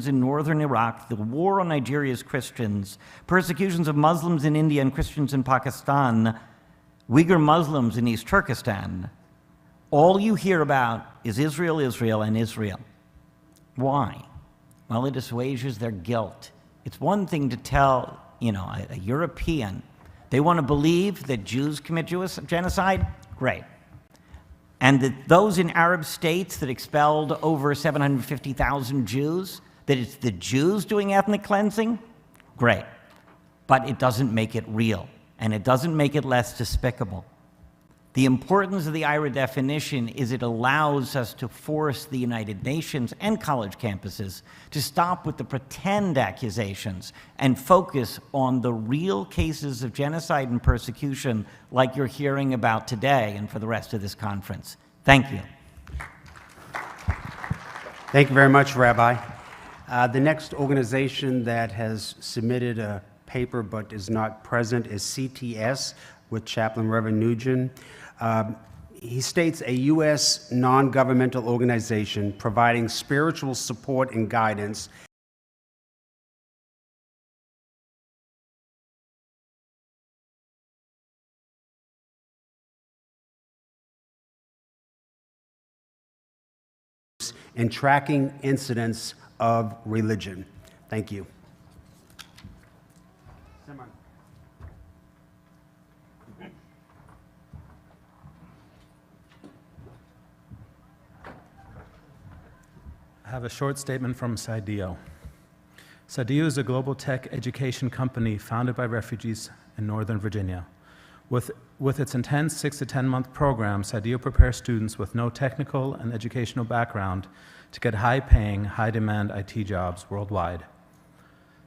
in northern Iraq, the war on Nigeria's Christians, persecutions of Muslims in India and Christians in Pakistan, Uyghur Muslims in East Turkestan, all you hear about is Israel, Israel, and Israel. Why? Well, it assuages their guilt. It's one thing to tell, a European, they want to believe that Jews commit genocide? Great. And that those in Arab states that expelled over 750,000 Jews, that it's the Jews doing ethnic cleansing? Great. But it doesn't make it real, and it doesn't make it less despicable. The importance of the IRA definition is it allows us to force the United Nations and college campuses to stop with the pretend accusations and focus on the real cases of genocide and persecution like you're hearing about today and for the rest of this conference. Thank you. Thank you very much, Rabbi. The next organization that has submitted a paper but is not present is CTS with Chaplain Reverend Nugent. He states a U.S. non-governmental organization providing spiritual support and guidance in tracking incidents of religion. Thank you. I have a short statement from SIDEO. SIDEO is a global tech education company founded by refugees in Northern Virginia. With its intense 6 to 10 month program, SIDEO prepares students with no technical and educational background to get high-paying, high-demand IT jobs worldwide.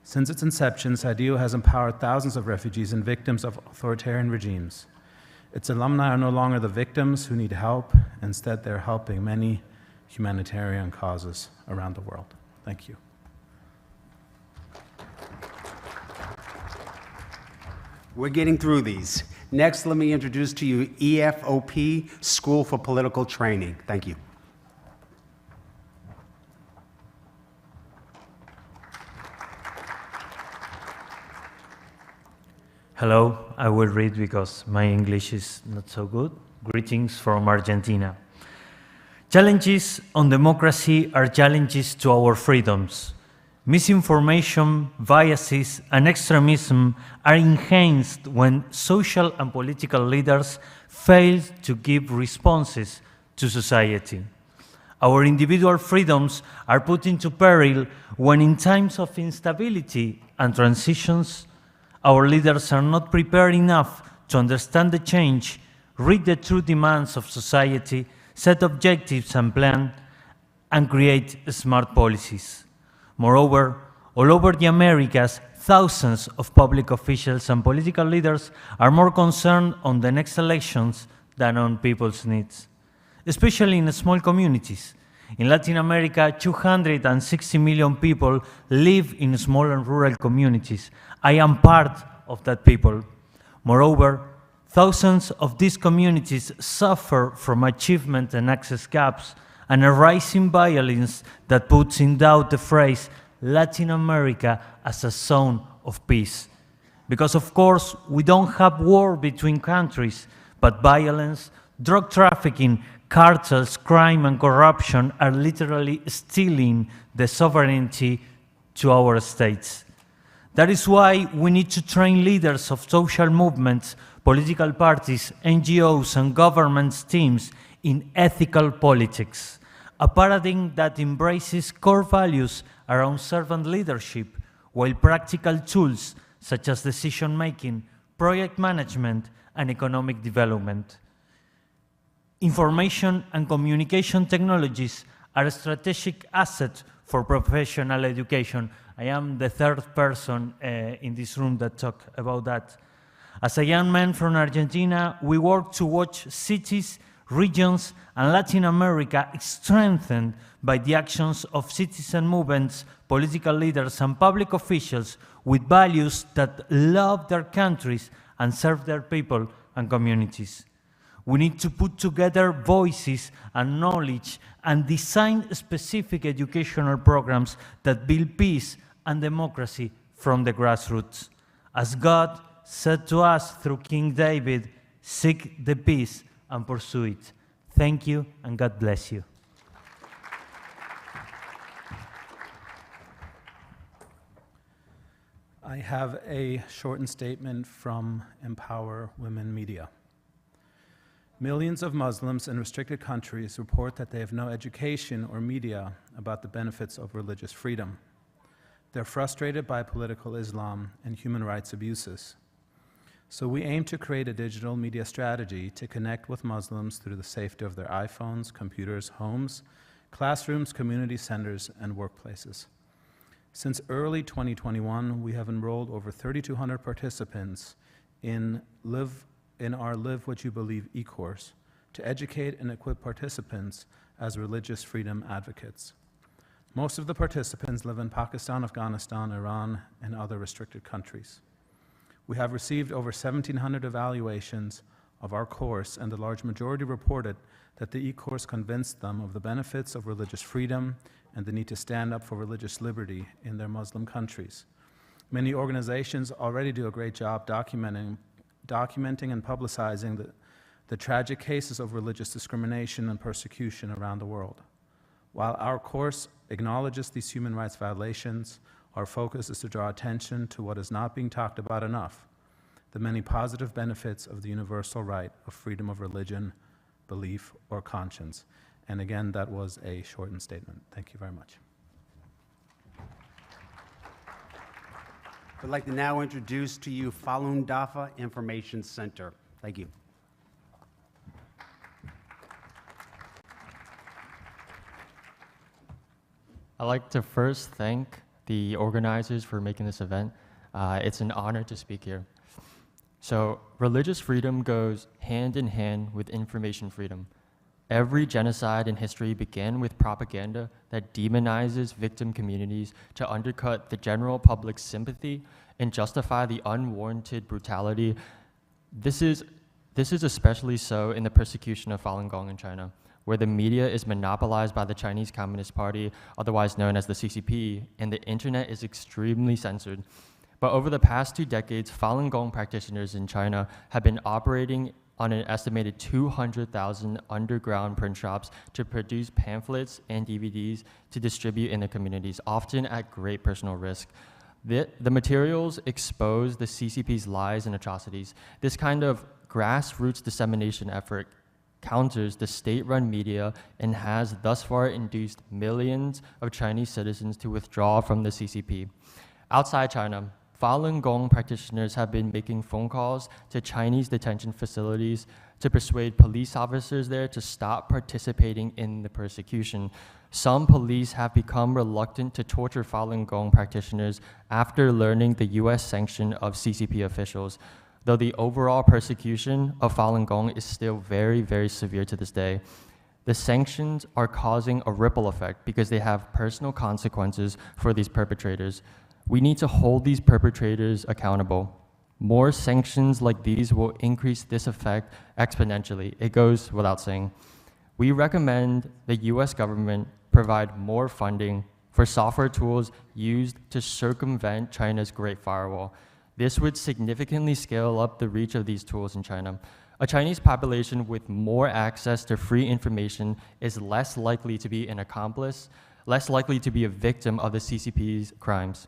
Since its inception, SIDEO has empowered thousands of refugees and victims of authoritarian regimes. Its alumni are no longer the victims who need help. Instead, they're helping many humanitarian causes around the world. Thank you. We're getting through these. Next, let me introduce to you EFOP, School for Political Training. Thank you. Hello, I will read because my English is not so good. Greetings from Argentina. Challenges on democracy are challenges to our freedoms. Misinformation, biases, and extremism are enhanced when social and political leaders fail to give responses to society. Our individual freedoms are put into peril when in times of instability and transitions, our leaders are not prepared enough to understand the change, read the true demands of society, set objectives and plan, and create smart policies. Moreover, all over the Americas, thousands of public officials and political leaders are more concerned on the next elections than on people's needs, especially in small communities. In Latin America, 260 million people live in small and rural communities. I am part of that people. Moreover, thousands of these communities suffer from achievement and access gaps and a rising violence that puts in doubt the phrase Latin America as a zone of peace. Because of course, we don't have war between countries, but violence, drug trafficking, cartels, crime and corruption are literally stealing the sovereignty to our states. That is why we need to train leaders of social movements, political parties, NGOs and government teams in ethical politics, a paradigm that embraces core values around servant leadership, while practical tools such as decision-making, project management, and economic development. Information and communication technologies are a strategic asset for professional education. I am the third person in this room that talk about that. As a young man from Argentina, we work to watch cities, regions, and Latin America strengthened by the actions of citizen movements, political leaders, and public officials with values that love their countries and serve their people and communities. We need to put together voices and knowledge and design specific educational programs that build peace and democracy from the grassroots. As God said to us through King David, seek the peace and pursue it. Thank you, and God bless you. I have a shortened statement from Empower Women Media. Millions of Muslims in restricted countries report that they have no education or media about the benefits of religious freedom. They're frustrated by political Islam and human rights abuses. So we aim to create a digital media strategy to connect with Muslims through the safety of their iPhones, computers, homes, classrooms, community centers, and workplaces. Since early 2021, we have enrolled over 3,200 participants in our Live What You Believe e-course to educate and equip participants as religious freedom advocates. Most of the participants live in Pakistan, Afghanistan, Iran, and other restricted countries. We have received over 1,700 evaluations of our course, and the large majority reported that the e-course convinced them of the benefits of religious freedom and the need to stand up for religious liberty in their Muslim countries. Many organizations already do a great job documenting and publicizing the tragic cases of religious discrimination and persecution around the world. While our course acknowledges these human rights violations, our focus is to draw attention to what is not being talked about enough, the many positive benefits of the universal right of freedom of religion, belief, or conscience. And again, that was a shortened statement. Thank you very much. I'd like to now introduce to you Falun Dafa Information Center. Thank you. I'd like to first thank the organizers for making this event. It's an honor to speak here. So, religious freedom goes hand in hand with information freedom. Every genocide in history began with propaganda that demonizes victim communities to undercut the general public's sympathy and justify the unwarranted brutality. This is especially so in the persecution of Falun Gong in China, where the media is monopolized by the Chinese Communist Party, otherwise known as the CCP, and the internet is extremely censored. But over the past 2 decades, Falun Gong practitioners in China have been operating on an estimated 200,000 underground print shops to produce pamphlets and DVDs to distribute in the communities, often at great personal risk. The materials expose the CCP's lies and atrocities. This kind of grassroots dissemination effort counters the state-run media and has thus far induced millions of Chinese citizens to withdraw from the CCP. Outside China, Falun Gong practitioners have been making phone calls to Chinese detention facilities to persuade police officers there to stop participating in the persecution. Some police have become reluctant to torture Falun Gong practitioners after learning the US sanction of CCP officials, though the overall persecution of Falun Gong is still very, very severe to this day. The sanctions are causing a ripple effect because they have personal consequences for these perpetrators. We need to hold these perpetrators accountable. More sanctions like these will increase this effect exponentially. It goes without saying. We recommend the US government provide more funding for software tools used to circumvent China's Great Firewall. This would significantly scale up the reach of these tools in China. A Chinese population with more access to free information is less likely to be an accomplice, less likely to be a victim of the CCP's crimes.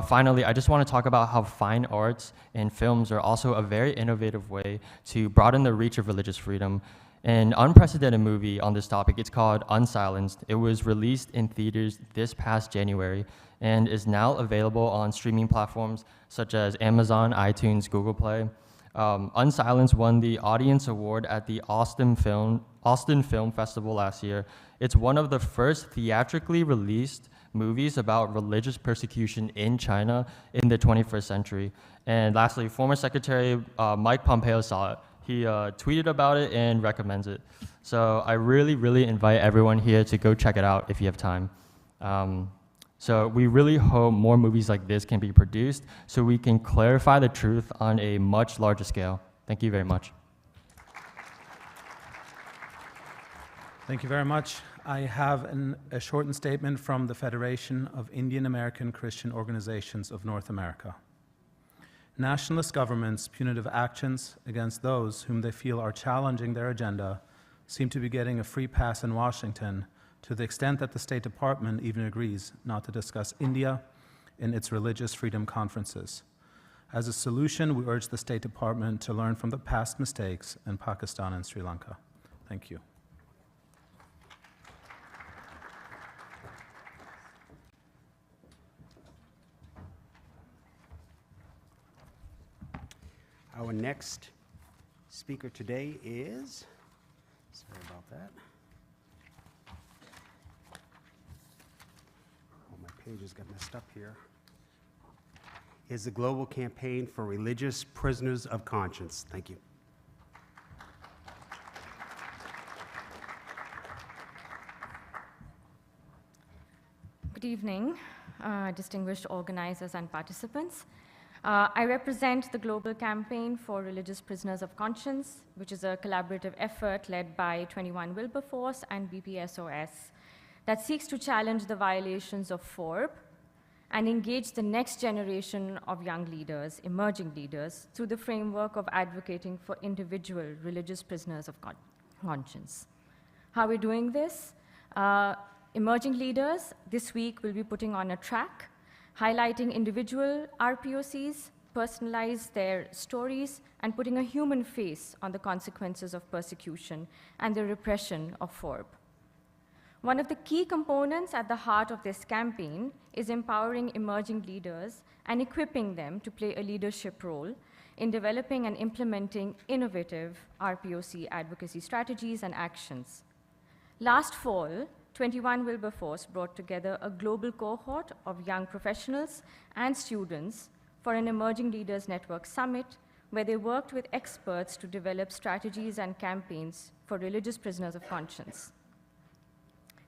Finally, I just want to talk about how fine arts and films are also a very innovative way to broaden the reach of religious freedom. An unprecedented movie on this topic, it's called Unsilenced. It was released in theaters this past January and is now available on streaming platforms such as Amazon, iTunes, Google Play. Unsilenced won the Audience Award at the Austin Film Festival last year. It's one of the first theatrically released movies about religious persecution in China in the 21st century. And lastly, former Secretary Mike Pompeo saw it. He tweeted about it and recommends it. So I really, really invite everyone here to go check it out if you have time. So we really hope more movies like this can be produced so we can clarify the truth on a much larger scale. Thank you very much. Thank you very much. I have a shortened statement from the Federation of Indian American Christian Organizations of North America. Nationalist governments' punitive actions against those whom they feel are challenging their agenda seem to be getting a free pass in Washington, to the extent that the State Department even agrees not to discuss India in its religious freedom conferences. As a solution, we urge the State Department to learn from the past mistakes in Pakistan and Sri Lanka. Thank you. Our next speaker today is, sorry about that. Oh, my pages got messed up here. Is the Global Campaign for Religious Prisoners of Conscience. Thank you. Good evening, distinguished organizers and participants. I represent the Global Campaign for Religious Prisoners of Conscience, which is a collaborative effort led by 21 Wilberforce and BPSOS that seeks to challenge the violations of FORB and engage the next generation of young leaders, emerging leaders, through the framework of advocating for individual religious prisoners of conscience. How are we doing this? Emerging leaders this week will be putting on a track highlighting individual RPOCs, personalize their stories, and putting a human face on the consequences of persecution and the repression of FORB. One of the key components at the heart of this campaign is empowering emerging leaders and equipping them to play a leadership role in developing and implementing innovative RPOC advocacy strategies and actions. Last fall, 21 Wilberforce brought together a global cohort of young professionals and students for an Emerging Leaders Network Summit, where they worked with experts to develop strategies and campaigns for religious prisoners of conscience.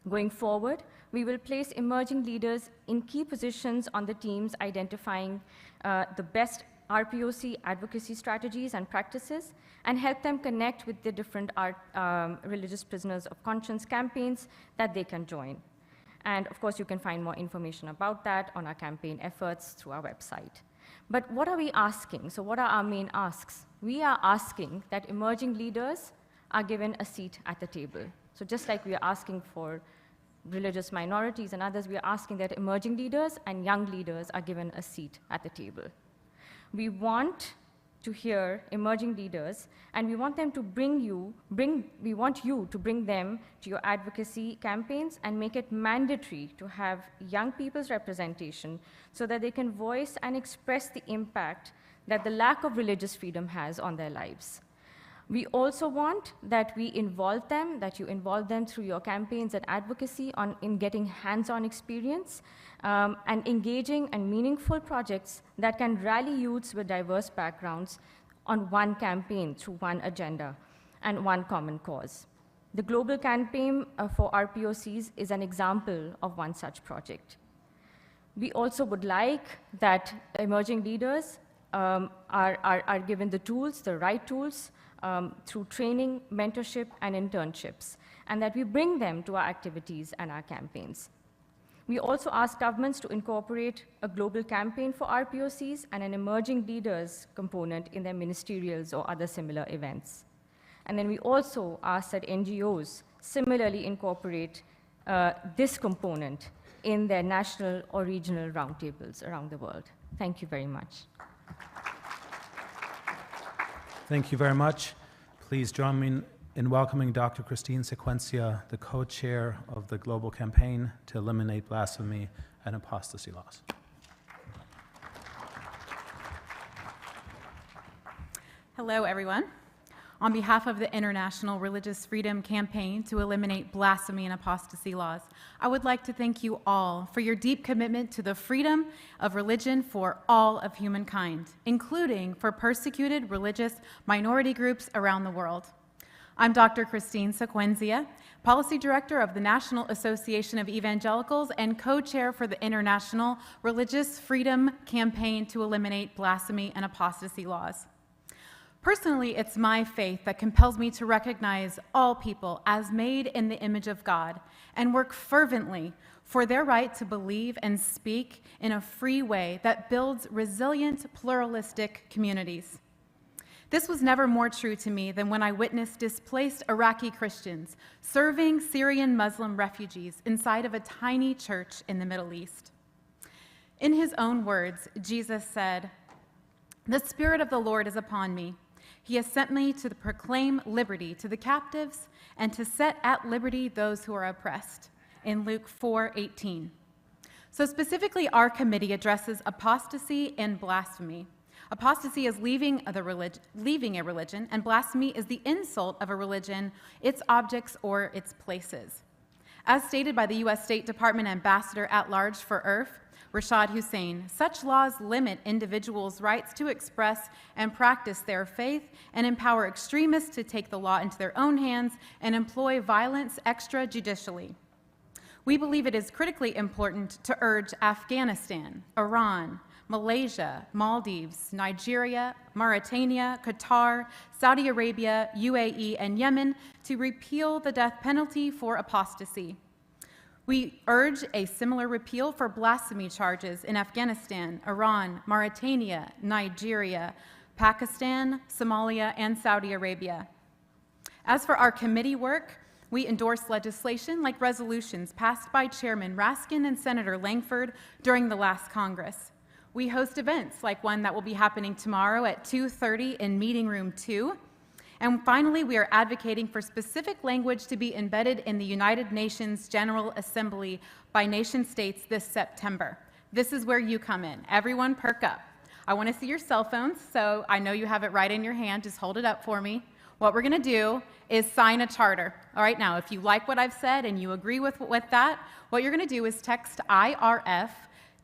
Going forward, we will place emerging leaders in key positions on the teams identifying the best RPOC advocacy strategies and practices, and help them connect with the different religious prisoners of conscience campaigns that they can join. And of course, you can find more information about that on our campaign efforts through our website. But what are we asking? So what are our main asks? We are asking that emerging leaders are given a seat at the table. So just like we are asking for religious minorities and others, we are asking that emerging leaders and young leaders are given a seat at the table. We want to hear emerging leaders, and we want them to we want you to bring them to your advocacy campaigns and make it mandatory to have young people's representation so that they can voice and express the impact that the lack of religious freedom has on their lives. We also want that we involve them, that you involve them through your campaigns and advocacy in getting hands-on experience and engaging and meaningful projects that can rally youths with diverse backgrounds on one campaign through one agenda and one common cause. The Global Campaign for RPOCs is an example of one such project. We also would like that emerging leaders are given the tools, the right tools, through training, mentorship, and internships, and that we bring them to our activities and our campaigns. We also ask governments to incorporate a global campaign for RPOCs and an emerging leaders component in their ministerials or other similar events. And then we also ask that NGOs similarly incorporate this component in their national or regional roundtables around the world. Thank you very much. Thank you very much. Please join me in welcoming Dr. Christine Sequencia, the co-chair of the Global Campaign to Eliminate Blasphemy and Apostasy Laws. Hello, everyone. On behalf of the International Religious Freedom Campaign to Eliminate Blasphemy and Apostasy Laws, I would like to thank you all for your deep commitment to the freedom of religion for all of humankind, including for persecuted religious minority groups around the world. I'm Dr. Christine Sequencia, Policy Director of the National Association of Evangelicals and co-chair for the International Religious Freedom Campaign to Eliminate Blasphemy and Apostasy Laws. Personally, it's my faith that compels me to recognize all people as made in the image of God and work fervently for their right to believe and speak in a free way that builds resilient, pluralistic communities. This was never more true to me than when I witnessed displaced Iraqi Christians serving Syrian Muslim refugees inside of a tiny church in the Middle East. In his own words, Jesus said, "The Spirit of the Lord is upon me. He has sent me to proclaim liberty to the captives and to set at liberty those who are oppressed," in Luke 4:18. So specifically, our committee addresses apostasy and blasphemy. Apostasy is leaving a religion, and blasphemy is the insult of a religion, its objects, or its places. As stated by the U.S. State Department Ambassador at Large for IRF, Rashad Hussain, such laws limit individuals' rights to express and practice their faith and empower extremists to take the law into their own hands and employ violence extrajudicially. We believe it is critically important to urge Afghanistan, Iran, Malaysia, Maldives, Nigeria, Mauritania, Qatar, Saudi Arabia, UAE, and Yemen to repeal the death penalty for apostasy. We urge a similar repeal for blasphemy charges in Afghanistan, Iran, Mauritania, Nigeria, Pakistan, Somalia, and Saudi Arabia. As for our committee work, we endorse legislation like resolutions passed by Chairman Raskin and Senator Langford during the last Congress. We host events like one that will be happening tomorrow at 2:30 in Meeting Room 2. And finally, we are advocating for specific language to be embedded in the United Nations General Assembly by nation states this September. This is where you come in. Everyone perk up. I want to see your cell phones, so I know you have it right in your hand. Just hold it up for me. What we're going to do is sign a charter. All right, now, if you like what I've said and you agree with that, what you're going to do is text IRF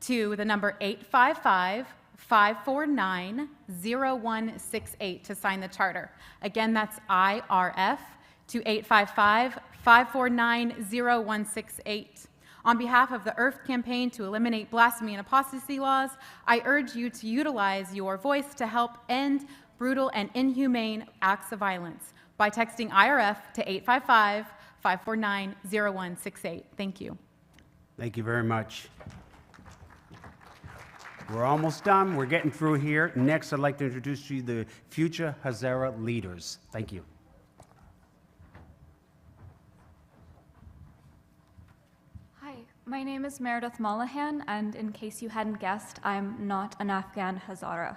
to the number 855-549-0168 to sign the charter. Again, that's IRF to 855-549-0168. On behalf of the Earth Campaign to eliminate blasphemy and apostasy laws, I urge you to utilize your voice to help end brutal and inhumane acts of violence by texting IRF to 855-549-0168. Thank you. Thank you very much. We're almost done. We're getting through here. Next, I'd like to introduce to you the future Hazara leaders. Thank you. Hi, my name is Meredith Mollahan, and in case you hadn't guessed, I'm not an Afghan Hazara.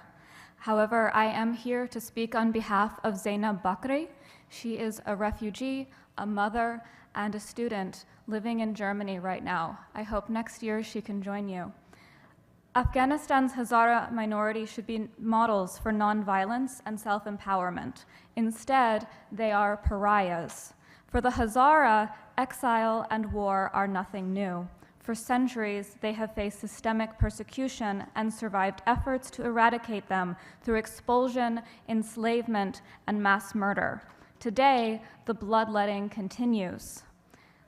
However, I am here to speak on behalf of Zainab Bakri. She is a refugee, a mother, and a student living in Germany right now. I hope next year she can join you. Afghanistan's Hazara minority should be models for nonviolence and self-empowerment. Instead, they are pariahs. For the Hazara, exile and war are nothing new. For centuries, they have faced systemic persecution and survived efforts to eradicate them through expulsion, enslavement, and mass murder. Today, the bloodletting continues.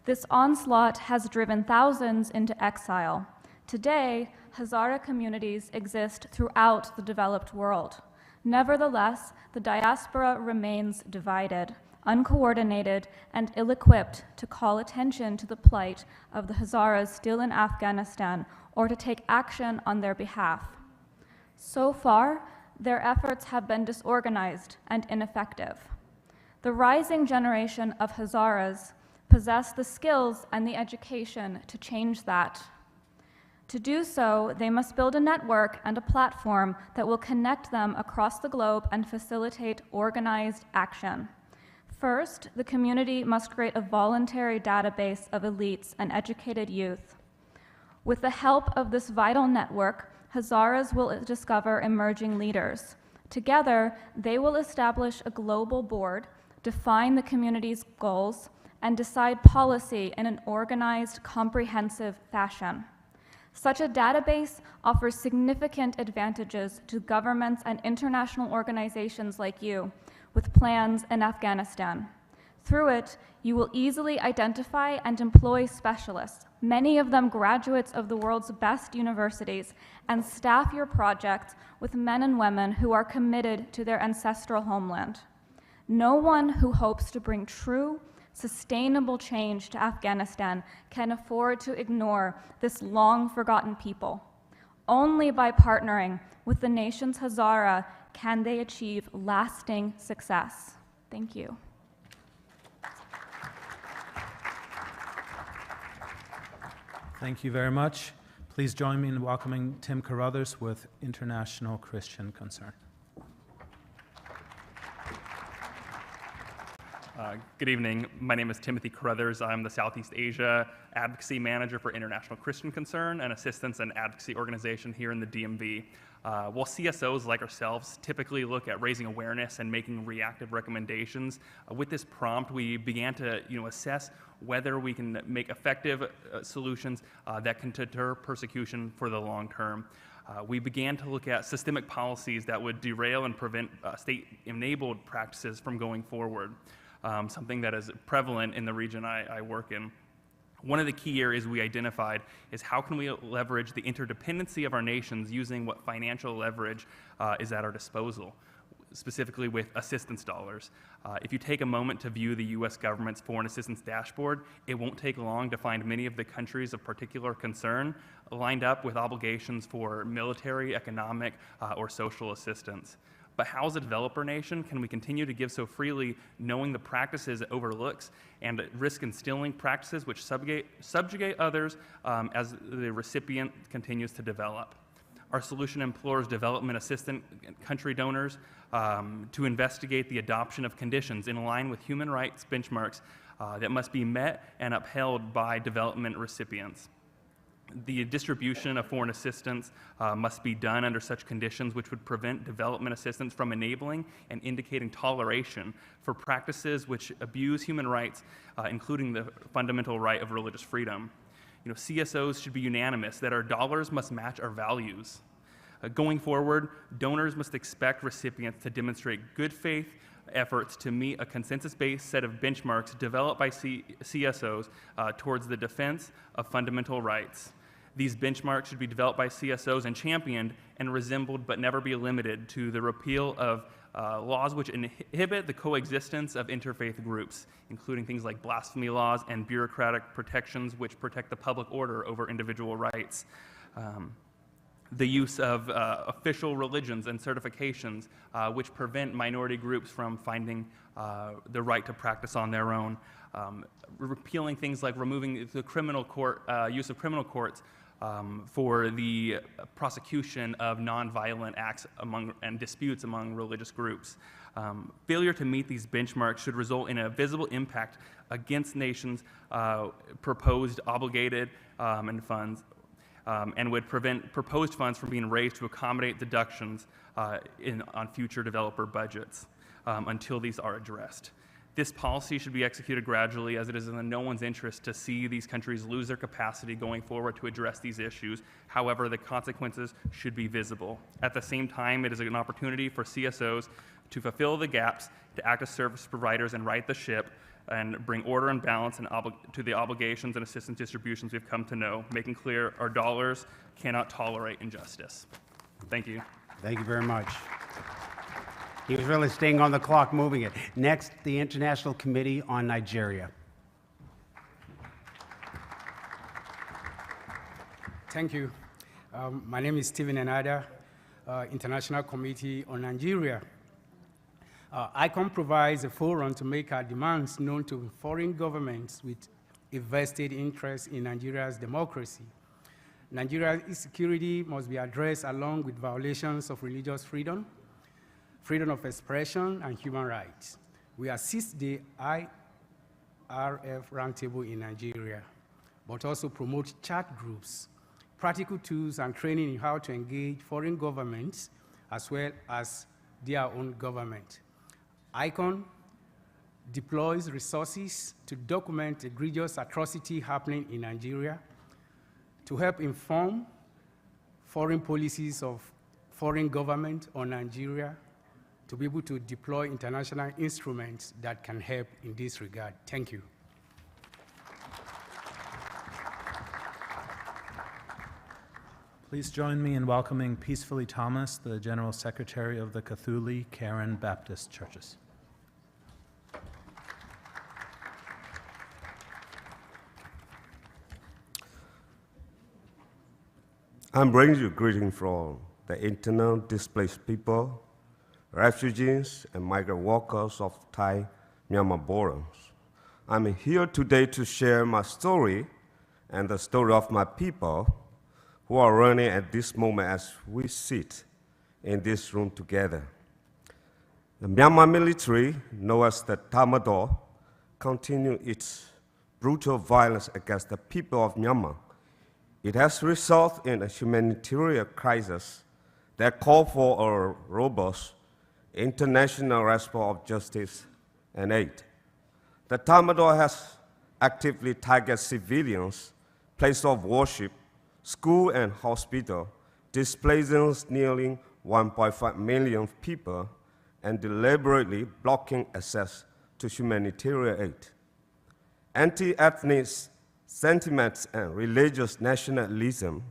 This onslaught has driven thousands into exile. Today, Hazara communities exist throughout the developed world. Nevertheless, the diaspora remains divided, uncoordinated, and ill-equipped to call attention to the plight of the Hazaras still in Afghanistan or to take action on their behalf. So far, their efforts have been disorganized and ineffective. The rising generation of Hazaras possess the skills and the education to change that. To do so, they must build a network and a platform that will connect them across the globe and facilitate organized action. First, the community must create a voluntary database of elites and educated youth. With the help of this vital network, Hazaras will discover emerging leaders. Together, they will establish a global board, define the community's goals, and decide policy in an organized, comprehensive fashion. Such a database offers significant advantages to governments and international organizations like you with plans in Afghanistan. Through it, you will easily identify and employ specialists, many of them graduates of the world's best universities, and staff your project with men and women who are committed to their ancestral homeland. No one who hopes to bring true, sustainable change to Afghanistan can afford to ignore this long-forgotten people. Only by partnering with the nation's Hazara can they achieve lasting success. Thank you. Thank you very much. Please join me in welcoming Tim Carruthers with International Christian Concern. Good evening. My name is Timothy Carruthers. I'm the Southeast Asia Advocacy Manager for International Christian Concern, an assistance and advocacy organization here in the DMV. While CSOs like ourselves typically look at raising awareness and making reactive recommendations, with this prompt we began to assess whether we can make effective solutions that can deter persecution for the long term. We began to look at systemic policies that would derail and prevent state-enabled practices from going forward, something that is prevalent in the region I work in. One of the key areas we identified is how can we leverage the interdependency of our nations using what financial leverage is at our disposal, specifically with assistance dollars. If you take a moment to view the U.S. government's foreign assistance dashboard, it won't take long to find many of the countries of particular concern lined up with obligations for military, economic, or social assistance. But how, as a developer nation, can we continue to give so freely, knowing the practices it overlooks and risk instilling practices which subjugate others as the recipient continues to develop? Our solution implores development assistant country donors to investigate the adoption of conditions in line with human rights benchmarks that must be met and upheld by development recipients. The distribution of foreign assistance must be done under such conditions which would prevent development assistance from enabling and indicating toleration for practices which abuse human rights, including the fundamental right of religious freedom. CSOs should be unanimous that our dollars must match our values. Going forward, donors must expect recipients to demonstrate good faith efforts to meet a consensus-based set of benchmarks developed by CSOs towards the defense of fundamental rights. These benchmarks should be developed by CSOs and championed and resembled but never be limited to the repeal of laws which inhibit the coexistence of interfaith groups, including things like blasphemy laws and bureaucratic protections which protect the public order over individual rights. The use of official religions and certifications which prevent minority groups from finding the right to practice on their own. Repealing things like removing the criminal court, use of criminal courts for the prosecution of nonviolent acts and disputes among religious groups. Failure to meet these benchmarks should result in a visible impact against nations' proposed obligated and funds, and would prevent proposed funds from being raised to accommodate deductions on future developer budgets until these are addressed. This policy should be executed gradually, as it is in no one's interest to see these countries lose their capacity going forward to address these issues. However, the consequences should be visible. At the same time, it is an opportunity for CSOs to fulfill the gaps, to act as service providers and right the ship, and bring order and balance to the obligations and assistance distributions we've come to know, making clear our dollars cannot tolerate injustice. Thank you. Thank you very much. He was really staying on the clock, moving it. Next, the International Committee on Nigeria. Thank you. My name is Stephen Enada, International Committee on Nigeria. ICON provides a forum to make our demands known to foreign governments with a vested interest in Nigeria's democracy. Nigeria's insecurity must be addressed along with violations of religious freedom, freedom of expression, and human rights. We assist the IRF Roundtable in Nigeria, but also promote chat groups, practical tools, and training in how to engage foreign governments as well as their own government. ICON deploys resources to document egregious atrocity happening in Nigeria, to help inform foreign policies of foreign government on Nigeria, to be able to deploy international instruments that can help in this regard. Thank you. Please join me in welcoming Peacefully Thomas, the General Secretary of the Cathuli Karen Baptist Churches. I'm bringing you greetings from the internal displaced people, refugees, and migrant workers of Thai-Myanmar borders. I'm here today to share my story and the story of my people who are running at this moment as we sit in this room together. The Myanmar military, known as the Tatmadaw, continue its brutal violence against the people of Myanmar. It has resulted in a humanitarian crisis that calls for a robust international response of justice and aid. The Tatmadaw has actively targeted civilians, places of worship, school and hospital, displacing nearly 1.5 million people and deliberately blocking access to humanitarian aid. Anti-ethnic sentiments and religious nationalism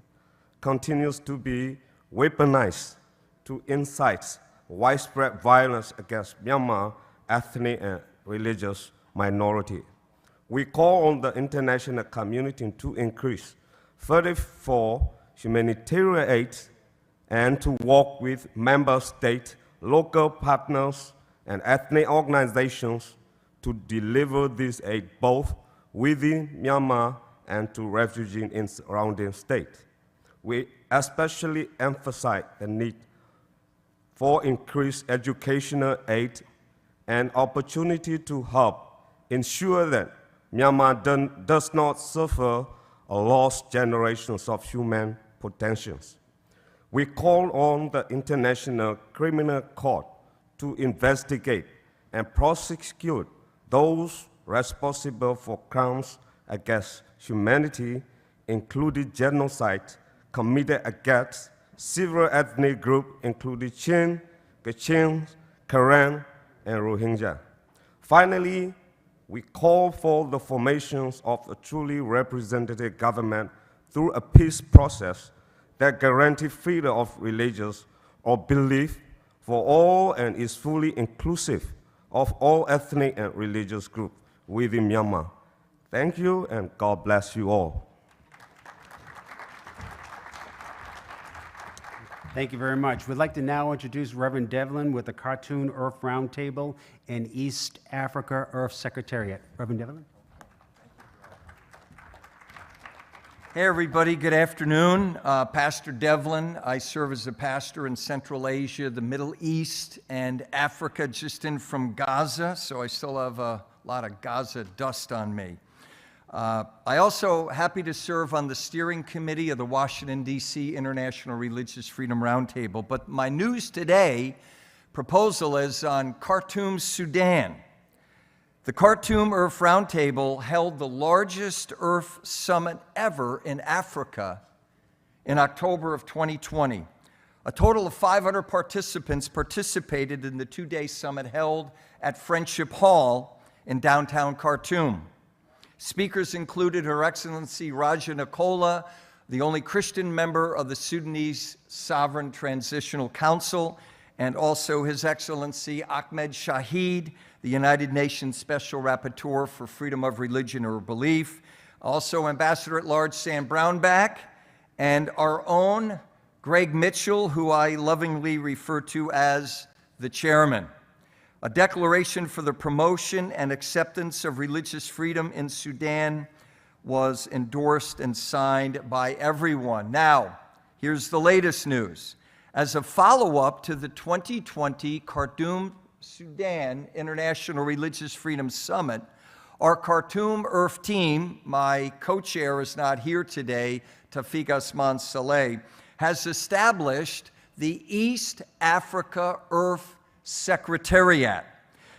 continues to be weaponized to incite widespread violence against Myanmar ethnic and religious minority. We call on the international community to increase further for humanitarian aid and to work with member states, local partners, and ethnic organizations to deliver this aid both within Myanmar and to refugees in surrounding states. We especially emphasize the need for increased educational aid and opportunity to help ensure that Myanmar does not suffer a lost generations of human potentials. We call on the International Criminal Court to investigate and prosecute those responsible for crimes against humanity, including genocide committed against several ethnic groups, including Chin, Kachin, Karen, and Rohingya. Finally, we call for the formation of a truly representative government through a peace process that guarantees freedom of religious or belief for all and is fully inclusive of all ethnic and religious groups within Myanmar. Thank you, and God bless you all. Thank you very much. We'd like to now introduce Reverend Devlin with the Khartoum Earth Roundtable and East Africa Earth Secretariat. Reverend Devlin. Hey everybody, good afternoon. Pastor Devlin. I serve as a pastor in Central Asia, the Middle East, and Africa, just in from Gaza, so I still have a lot of Gaza dust on me. I also happy to serve on the steering committee of the Washington, D.C. International Religious Freedom Roundtable, but my news today proposal is on Khartoum, Sudan. The Khartoum Earth Roundtable held the largest Earth Summit ever in Africa in October of 2020. A total of 500 participants participated in the two-day summit held at Friendship Hall in downtown Khartoum. Speakers included Her Excellency Raja Nicola, the only Christian member of the Sudanese Sovereign Transitional Council, and also His Excellency Ahmed Shahid, the United Nations Special Rapporteur for Freedom of Religion or Belief, also Ambassador at Large Sam Brownback, and our own Greg Mitchell, who I lovingly refer to as the chairman. A declaration for the promotion and acceptance of religious freedom in Sudan was endorsed and signed by everyone. Now, here's the latest news. As a follow-up to the 2020 Khartoum, Sudan International Religious Freedom Summit, our Khartoum Earth team, my co-chair is not here today, Tawfiq Asman Saleh, has established the East Africa Earth Secretariat.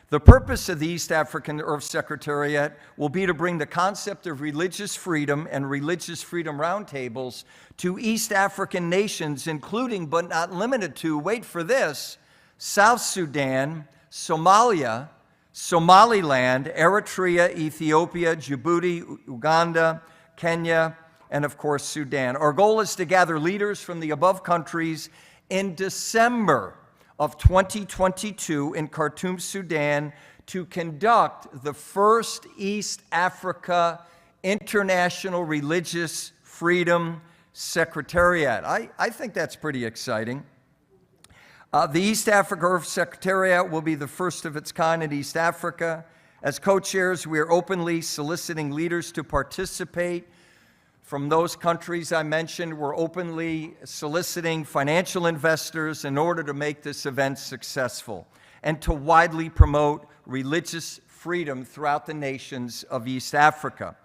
The purpose of the East African Earth Secretariat will be to bring the concept of religious freedom and religious freedom roundtables to East African nations, including but not limited to, wait for this, South Sudan, Somalia, Somaliland, Eritrea, Ethiopia, Djibouti, Uganda, Kenya, and of course, Sudan. Our goal is to gather leaders from the above countries in December of 2022 in Khartoum, Sudan, to conduct the first East Africa International Religious Freedom Secretariat. I think that's pretty exciting. The East Africa Secretariat will be the first of its kind in East Africa. As co-chairs, we are openly soliciting leaders to participate. From those countries I mentioned, we're openly soliciting financial investors in order to make this event successful and to widely promote religious freedom throughout the nations of East Africa.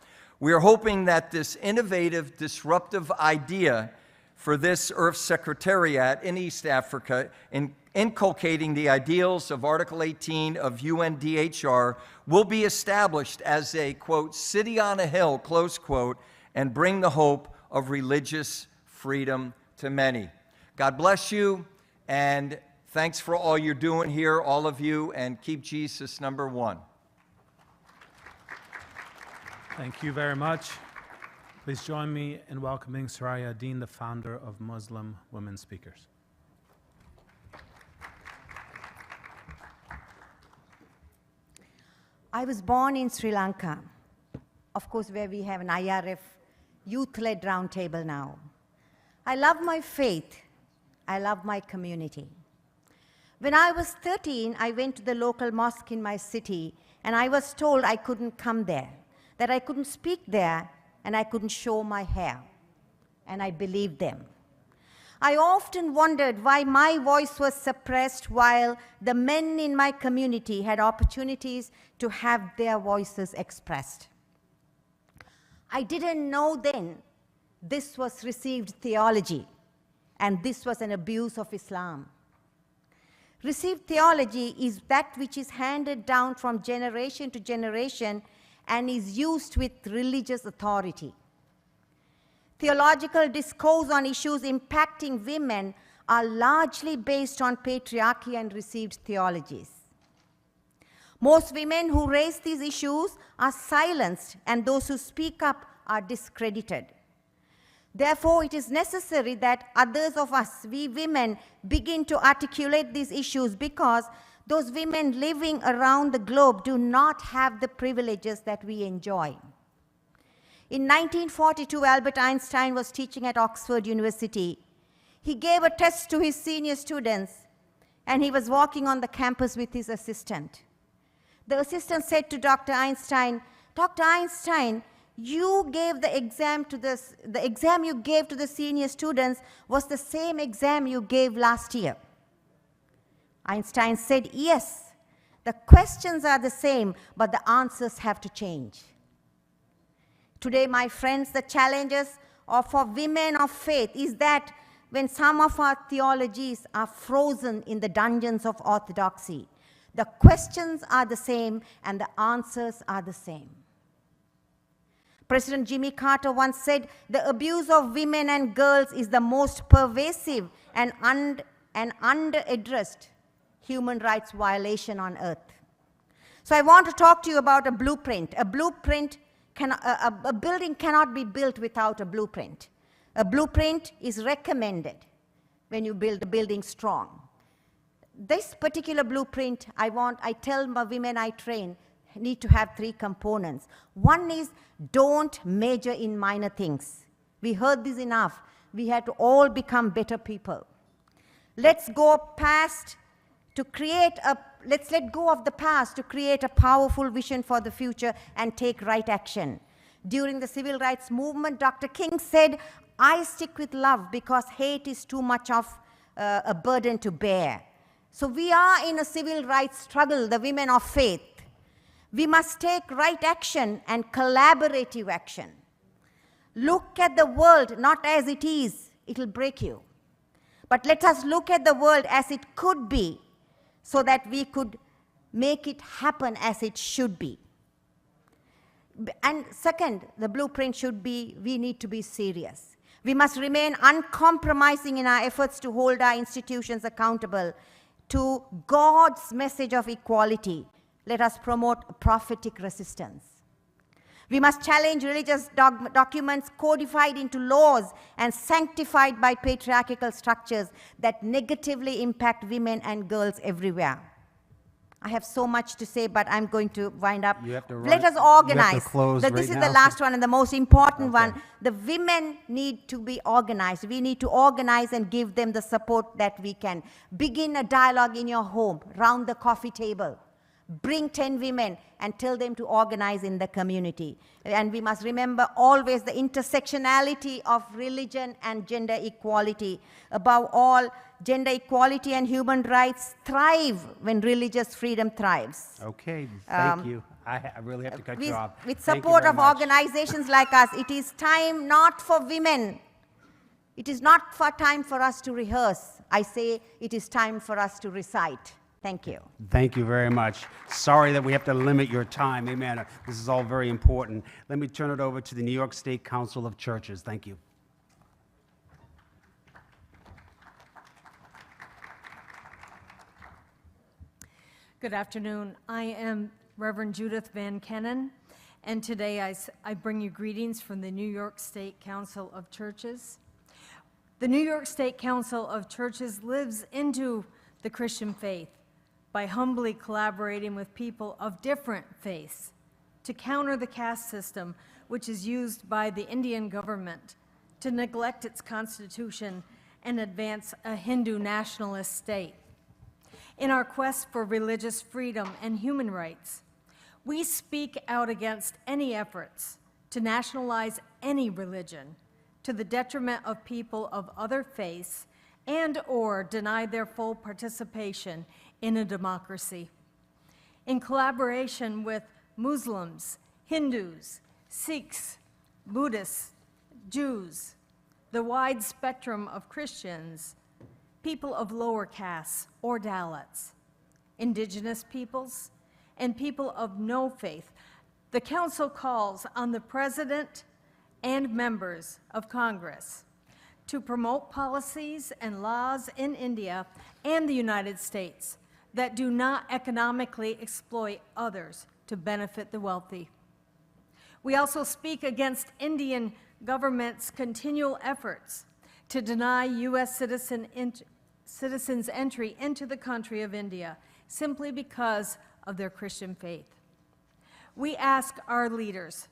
We are hoping that this innovative, disruptive idea for this Earth Secretariat in East Africa, in inculcating the ideals of Article 18 of UNDHR, will be established as a, quote, city on a hill, close quote, and bring the hope of religious freedom to many. God bless you, and thanks for all you're doing here, all of you, and keep Jesus number one. Thank you very much. Please join me in welcoming Soraya Dean, the founder of Muslim Women Speakers. I was born in Sri Lanka, of course, where we have an IRF youth-led roundtable now. I love my faith. I love my community. When I was 13, I went to the local mosque in my city, and I was told I couldn't come there, that I couldn't speak there, and I couldn't show my hair. And I believed them. I often wondered why my voice was suppressed while the men in my community had opportunities to have their voices expressed. I didn't know then this was received theology, and this was an abuse of Islam. Received theology is that which is handed down from generation to generation and is used with religious authority. Theological discourse on issues impacting women are largely based on patriarchy and received theologies. Most women who raise these issues are silenced, and those who speak up are discredited. Therefore, it is necessary that others of us, we women, begin to articulate these issues, because those women living around the globe do not have the privileges that we enjoy. In 1942, Albert Einstein was teaching at Oxford University. He gave a test to his senior students, and he was walking on the campus with his assistant. The assistant said to Dr. Einstein, "Dr. Einstein, you gave the exam you gave to the senior students was the same exam you gave last year." Einstein said, "Yes, the questions are the same, but the answers have to change." Today, my friends, the challenges for women of faith is that when some of our theologies are frozen in the dungeons of orthodoxy, the questions are the same and the answers are the same. President Jimmy Carter once said, "The abuse of women and girls is the most pervasive and under-addressed human rights violation on earth." So I want to talk to you about a blueprint. A building cannot be built without a blueprint. A blueprint is recommended when you build a building strong. This particular blueprint, I tell my women I train, need to have three components. One is, don't major in minor things. We heard this enough. We had to all become better people. Let's let go of the past to create a powerful vision for the future and take right action. During the civil rights movement, Dr. King said, "I stick with love because hate is too much of a burden to bear." So we are in a civil rights struggle, the women of faith. We must take right action and collaborative action. Look at the world not as it is, it'll break you. But let us look at the world as it could be, so that we could make it happen as it should be. And second, the blueprint should be, we need to be serious. We must remain uncompromising in our efforts to hold our institutions accountable to God's message of equality. Let us promote prophetic resistance. We must challenge religious documents codified into laws and sanctified by patriarchal structures that negatively impact women and girls everywhere. I have so much to say, but I'm going to wind up. You have to Let us run- you have to organize. close This right is the now. last one and the most important Okay. one. The women need to be organized. We need to organize and give them the support that we can. Begin a dialogue in your home, round the coffee table. Bring 10 women and tell them to organize in the community. And we must remember always the intersectionality of religion and gender equality. Above all, gender equality and human rights thrive when religious freedom thrives. Okay, thank you. I really have to cut you off. With Thank you support very of much. organizations like us, it is time not for women. It is not for time for us to rehearse. I say it is time for us to recite. Thank you. Thank you very much. Sorry that we have to limit your time. Amen. This is all very important. Let me turn it over to the New York State Council of Churches. Thank you. Good afternoon. I am Reverend Judith Van Kennen, and today I bring you greetings from the New York State Council of Churches. The New York State Council of Churches lives into the Christian faith by humbly collaborating with people of different faiths to counter the caste system which is used by the Indian government to neglect its constitution and advance a Hindu nationalist state. In our quest for religious freedom and human rights, we speak out against any efforts to nationalize any religion to the detriment of people of other faiths and/or deny their full participation in a democracy. In collaboration with Muslims, Hindus, Sikhs, Buddhists, Jews, the wide spectrum of Christians, people of lower castes or Dalits, indigenous peoples, and people of no faith, the Council calls on the President and members of Congress to promote policies and laws in India and the United States that do not economically exploit others to benefit the wealthy. We also speak against Indian government's continual efforts to deny U.S. citizens entry into the country of India simply because of their Christian faith. We ask our leaders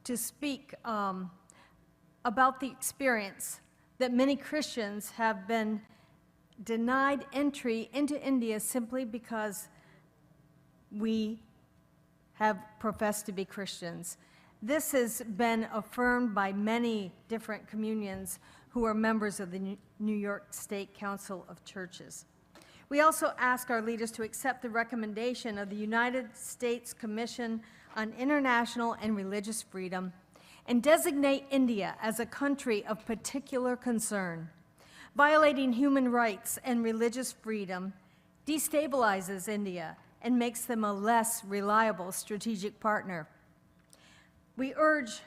to speak about the experience that many Christians have been denied entry into India simply because we have professed to be Christians. This has been affirmed by many different communions who are members of the New York State Council of Churches. We also ask our leaders to accept the recommendation of the United States Commission on International and Religious Freedom and designate India as a country of particular concern. Violating human rights and religious freedom destabilizes India and makes them a less reliable strategic partner. We urge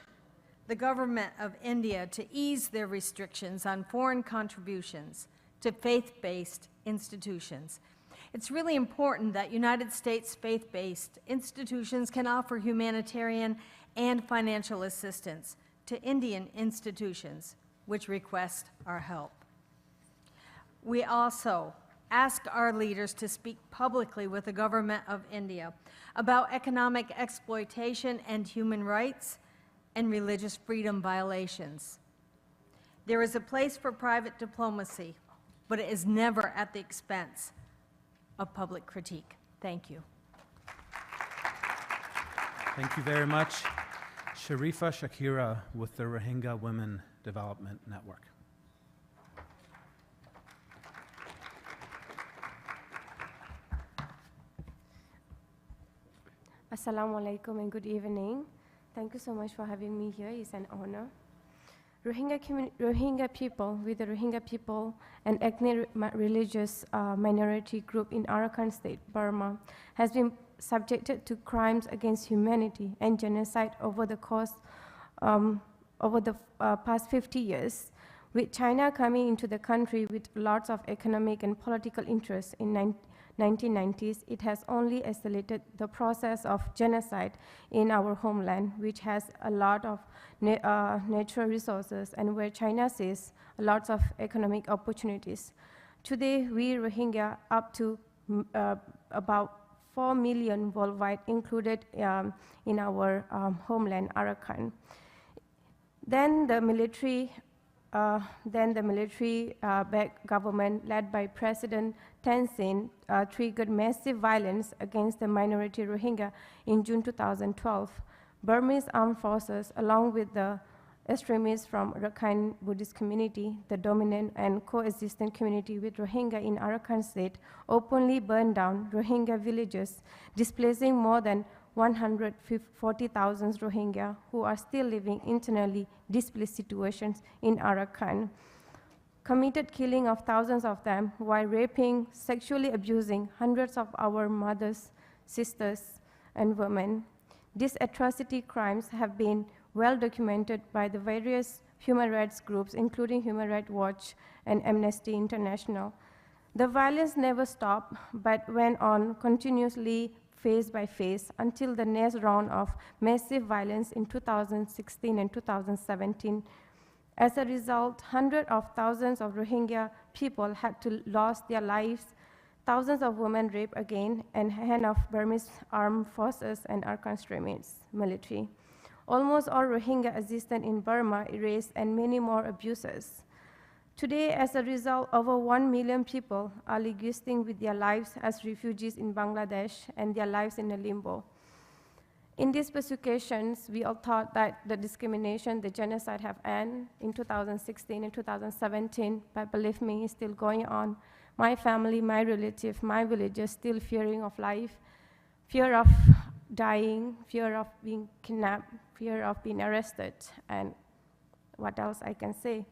the government of India to ease their restrictions on foreign contributions to faith-based institutions. It's really important that United States faith-based institutions can offer humanitarian and financial assistance to Indian institutions which request our help. We also ask our leaders to speak publicly with the government of India about economic exploitation and human rights and religious freedom violations. There is a place for private diplomacy, but it is never at the expense of public critique. Thank you. Thank you very much. Sharifa Shakira with the Rohingya Women Development Network. Assalamu alaikum and good evening. Thank you so much for having me here. It's an honor. Rohingya people, with the Rohingya people, an ethnic religious minority group in Arakan State, Burma, has been subjected to crimes against humanity and genocide over the course over the past 50 years, with China coming into the country with lots of economic and political interests in 1990s, it has only escalated the process of genocide in our homeland, which has a lot of natural resources and where China sees lots of economic opportunities. Today, we Rohingya up to about 4 million worldwide included in our homeland, Arakan. Then the military-backed government led by President Thein triggered massive violence against the minority Rohingya in June 2012. Burmese armed forces, along with the extremists from Rakhine Buddhist community, the dominant and coexistent community with Rohingya in Arakan state, openly burned down Rohingya villages, displacing more than 140,000 Rohingya who are still living internally displaced situations in Arakan, committed killing of thousands of them while raping, sexually abusing hundreds of our mothers, sisters, and women. These atrocity crimes have been well documented by the various human rights groups, including Human Rights Watch and Amnesty International. The violence never stopped, but went on continuously phase by phase until the next round of massive violence in 2016 and 2017. As a result, hundreds of thousands of Rohingya people had to lose their lives, thousands of women raped again, and hand of Burmese armed forces and Arakan extremists military. Almost all Rohingya existent in Burma erased and many more abuses. Today, as a result, over 1 million people are existing with their lives as refugees in Bangladesh and their lives in a limbo. In these persecutions, we all thought that the discrimination, the genocide have ended in 2016 and 2017, but believe me, it's still going on. My family, my relative, my villagers still fearing of life, fear of dying, fear of being kidnapped, fear of being arrested, and what else I can say.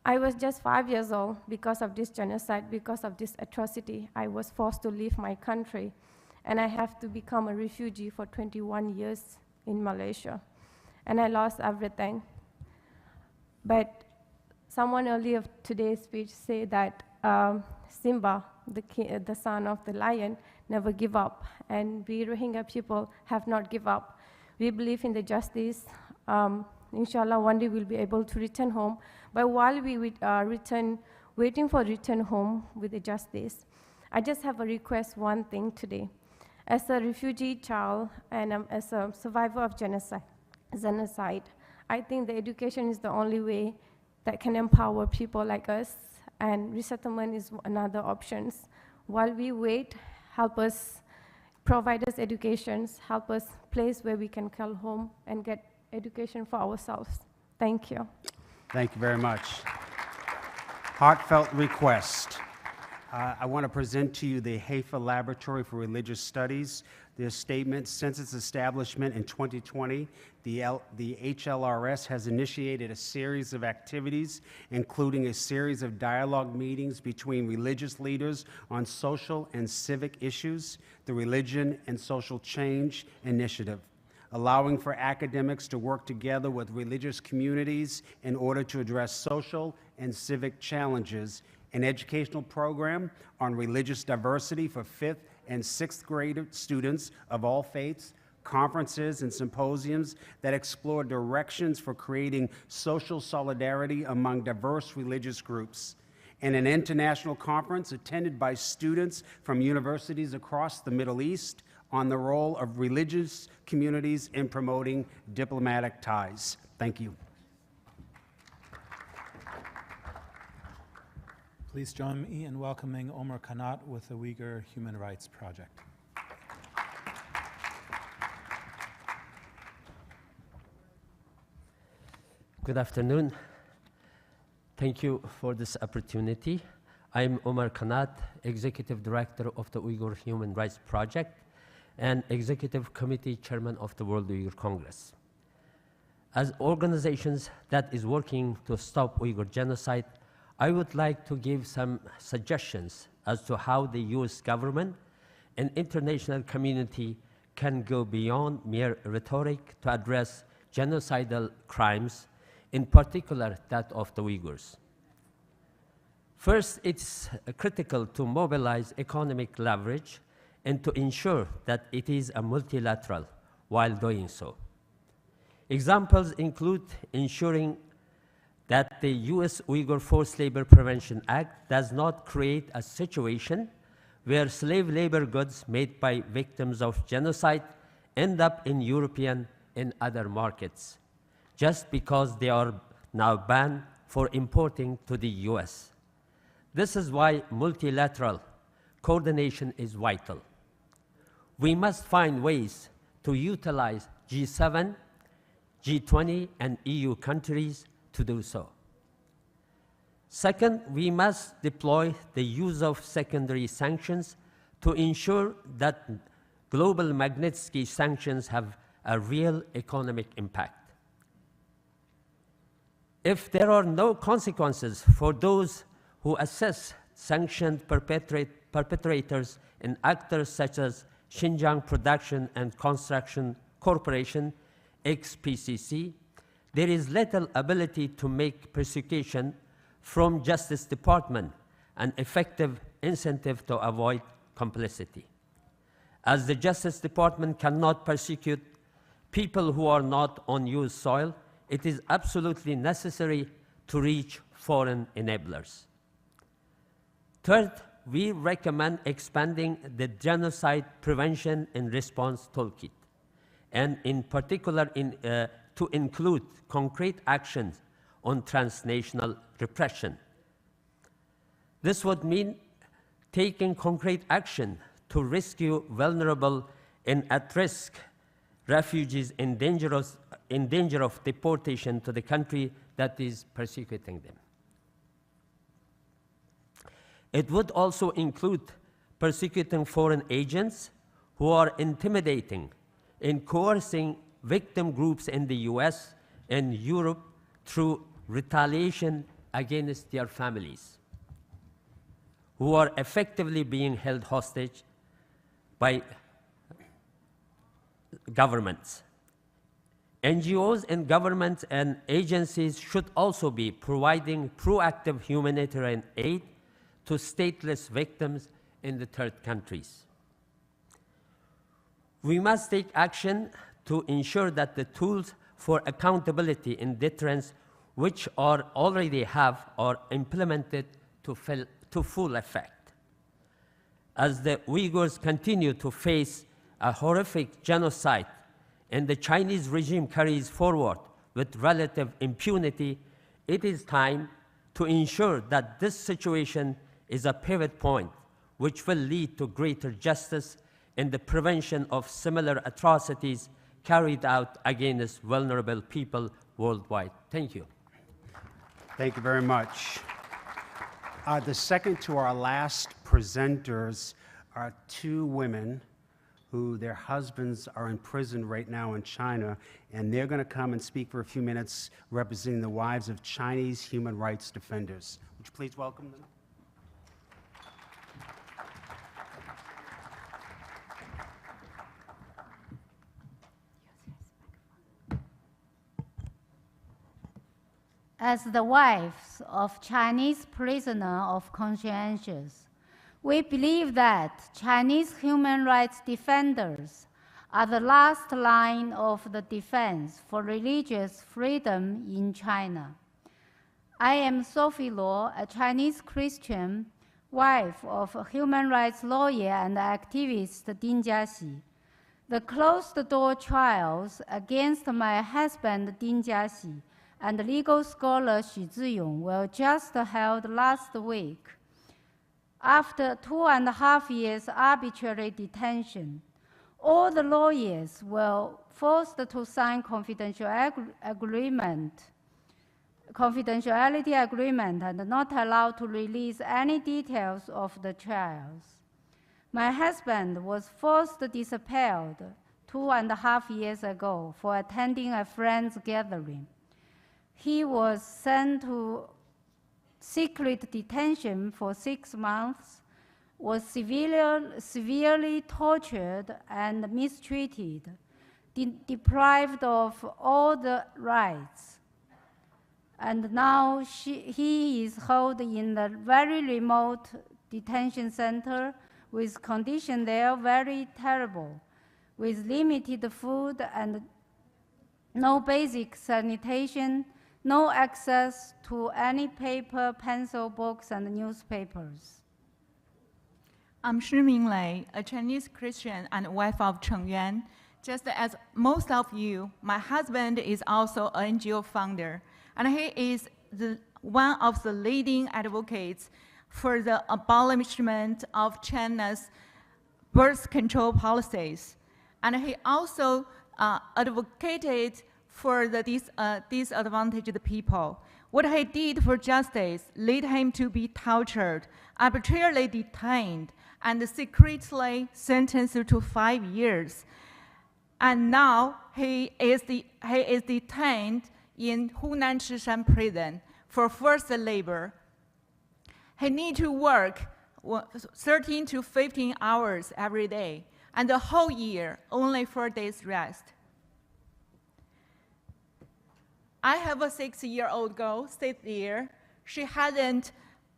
I was just 5 years old because of this genocide, because of this atrocity. I was forced to leave my country, and I have to become a refugee for 21 years in Malaysia, and I lost everything. But someone earlier today's speech said that Simba, the son of the lion, never give up, and we Rohingya people have not give up. We believe in the justice. Inshallah, one day we'll be able to return home. But while we waiting for return home with the justice, I just have a request, one thing today. As a refugee child and as a survivor of genocide, I think the education is the only way that can empower people like us, and resettlement is another option. While we wait, help us, provide us educations, help us place where we can call home and get education for ourselves. Thank you. Thank you very much. Heartfelt request. I want to present to you the Haifa Laboratory for Religious Studies. Their statement: since its establishment in 2020, the HLRS has initiated a series of activities, including a series of dialogue meetings between religious leaders on social and civic issues, the Religion and Social Change Initiative, allowing for academics to work together with religious communities in order to address social and civic challenges, an educational program on religious diversity for 5th and 6th grade students of all faiths, conferences and symposiums that explore directions for creating social solidarity among diverse religious groups, and an international conference attended by students from universities across the Middle East on the role of religious communities in promoting diplomatic ties. Thank you. Please join me in welcoming Omar Kanat with the Uyghur Human Rights Project. Good afternoon. Thank you for this opportunity. I'm Omar Kanat, Executive Director of the Uyghur Human Rights Project and Executive Committee Chairman of the World Uyghur Congress. As organizations that is working to stop Uyghur genocide, I would like to give some suggestions as to how the US government and international community can go beyond mere rhetoric to address genocidal crimes, in particular that of the Uyghurs. First, it's critical to mobilize economic leverage and to ensure that it is a multilateral while doing so. Examples include ensuring that the U.S. Uyghur Forced Labor Prevention Act does not create a situation where slave labor goods made by victims of genocide end up in European and other markets, just because they are now banned for importing to the U.S. This is why multilateral coordination is vital. We must find ways to utilize G7, G20, and EU countries to do so. Second, we must deploy the use of secondary sanctions to ensure that global Magnitsky sanctions have a real economic impact. If there are no consequences for those who assess sanctioned perpetrators and actors such as Xinjiang Production and Construction Corporation, ex-PCC, there is little ability to make prosecution from Justice Department an effective incentive to avoid complicity. As the Justice Department cannot persecute people who are not on US soil, it is absolutely necessary to reach foreign enablers. Third, we recommend expanding the Genocide Prevention and Response Toolkit, and in particular to include concrete actions on transnational repression. This would mean taking concrete action to rescue vulnerable and at-risk refugees in danger of deportation to the country that is persecuting them. It would also include persecuting foreign agents who are intimidating and coercing victim groups in the US and Europe through retaliation against their families, who are effectively being held hostage by governments. NGOs and governments and agencies should also be providing proactive humanitarian aid to stateless victims in the third countries. We must take action to ensure that the tools for accountability and deterrence which already have are implemented to full effect. As the Uyghurs continue to face a horrific genocide and the Chinese regime carries forward with relative impunity, it is time to ensure that this situation is a pivot point which will lead to greater justice and the prevention of similar atrocities carried out against vulnerable people worldwide. Thank you. Thank you very much. The second to our last presenters are two women who their husbands are in prison right now in China, and they're going to come and speak for a few minutes representing the wives of Chinese human rights defenders. Would you please welcome them? As the wives of Chinese prisoners of conscience, we believe that Chinese human rights defenders are the last line of the defense for religious freedom in China. I am Sophie Luo, a Chinese Christian, wife of a human rights lawyer and activist Ding Jiaxi. The closed-door trials against my husband Ding Jiaxi and legal scholar Xu Ziyong were just held last week. After 2.5 years arbitrary detention, all the lawyers were forced to sign confidentiality agreement and not allowed to release any details of the trials. My husband was forced disappeared 2.5 years ago for attending a friend's gathering. He was sent to secret detention for 6 months, was severely tortured and mistreated, deprived of all the rights. and now he is held in a very remote detention center with conditions there very terrible, with limited food and no basic sanitation, no access to any paper, pencil, books, and newspapers. I'm Shi Minglei, a Chinese Christian and wife of Cheng Yuan. Just as most of you, my husband is also an NGO founder, and he is one of the leading advocates for the abolishment of China's birth control policies. And he also advocated for the disadvantaged people. What he did for justice led him to be tortured, arbitrarily detained, and secretly sentenced to 5 years. And now he is detained in Hunan Chishan prison for forced labor. He needs to work 13 to 15 hours every day, and the whole year, only 4 days rest. I have a 6-year-old girl sit there. She hasn't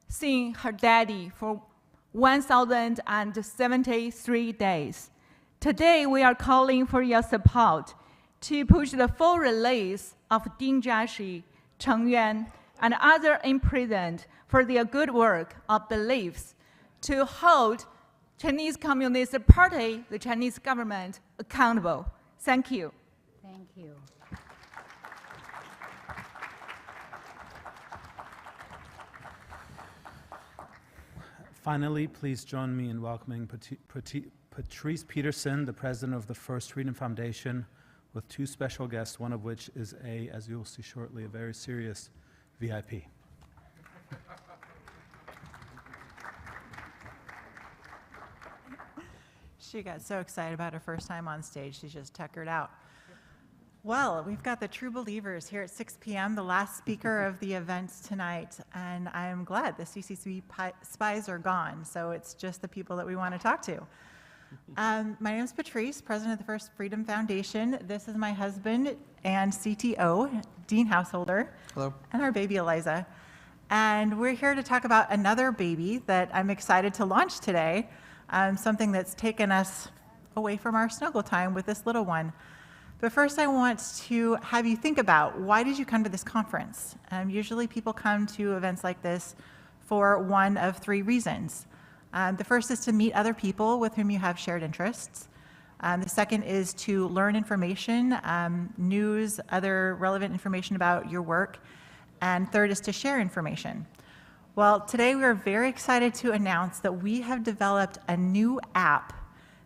seen her daddy for 1,073 days. Today, we are calling for your support to push the full release of Ding Jiaxi, Cheng Yuan, and others imprisoned for their good work or beliefs, to hold Chinese Communist Party, the Chinese government, accountable. Thank you. Thank you. Finally, please join me in welcoming Patrice Peterson, the president of the First Freedom Foundation, with 2 special guests, one of which is as you'll see shortly, a very serious VIP. She got so excited about her first time on stage, she just tuckered out. Well, we've got the True Believers here at 6 p.m., the last speaker of the event tonight, and I'm glad the CCC spies are gone, so it's just the people that we want to talk to. My name is Patrice, president of the First Freedom Foundation. This is my husband and CTO, Dean Householder. Hello. And our baby, Eliza. And we're here to talk about another baby that I'm excited to launch today, something that's taken us away from our snuggle time with this little one. But first, I want to have you think about, why did you come to this conference? Usually people come to events like this for one of 3 reasons. The first is to meet other people with whom you have shared interests. The second is to learn information, news, other relevant information about your work. And third is to share information. Well, today we are very excited to announce that we have developed a new app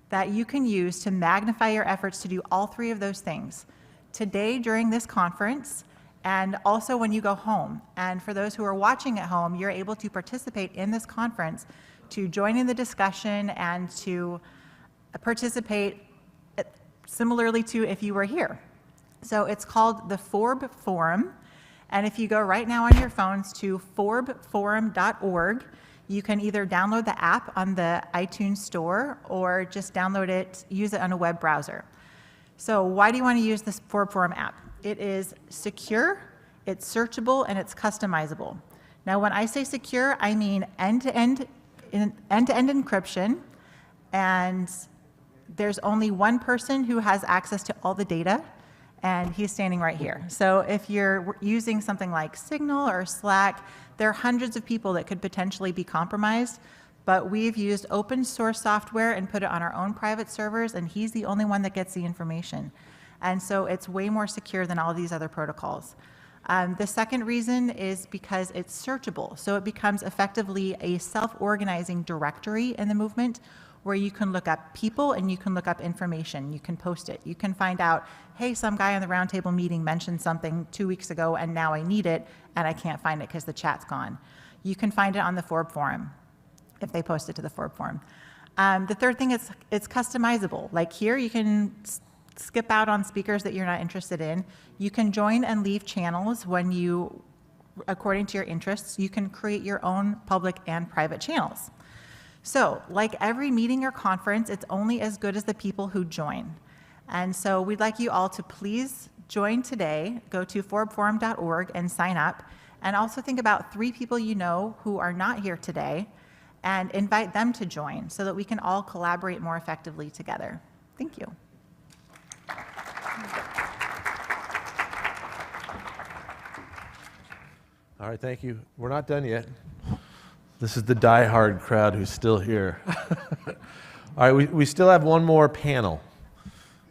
that you can use to magnify your efforts to do all 3 of those things. Today, during this conference, and also when you go home. And for those who are watching at home, you're able to participate in this conference, to join in the discussion and to participate similarly to if you were here. So it's called the Forb Forum. And if you go right now on your phones to forbforum.org, you can either download the app on the iTunes store or just download it, use it on a web browser. So why do you want to use this Forb Forum app? It is secure, it's searchable, and it's customizable. Now, when I say secure, I mean end-to-end encryption, and there's only one person who has access to all the data, and he's standing right here. So if you're using something like Signal or Slack, there are hundreds of people that could potentially be compromised, but we've used open source software and put it on our own private servers, and he's the only one that gets the information. And so it's way more secure than all these other protocols. The second reason is because it's searchable. So it becomes effectively a self-organizing directory in the movement where you can look up people and you can look up information. You can post it. You can find out, hey, some guy on the roundtable meeting mentioned something 2 weeks ago and now I need it and I can't find it because the chat's gone. You can find it on the Forb Forum if they post it to the Forb Forum. The third thing is it's customizable. Like here, you can skip out on speakers that you're not interested in. You can join and leave channels when you, according to your interests, you can create your own public and private channels. So, like every meeting or conference, it's only as good as the people who join. And so we'd like you all to please join today. Go to forbforum.org and sign up. And also think about 3 people you know who are not here today and invite them to join so that we can all collaborate more effectively together. Thank you. All right, thank you. We're not done yet. This is the die-hard crowd who's still here. All right, we still have one more panel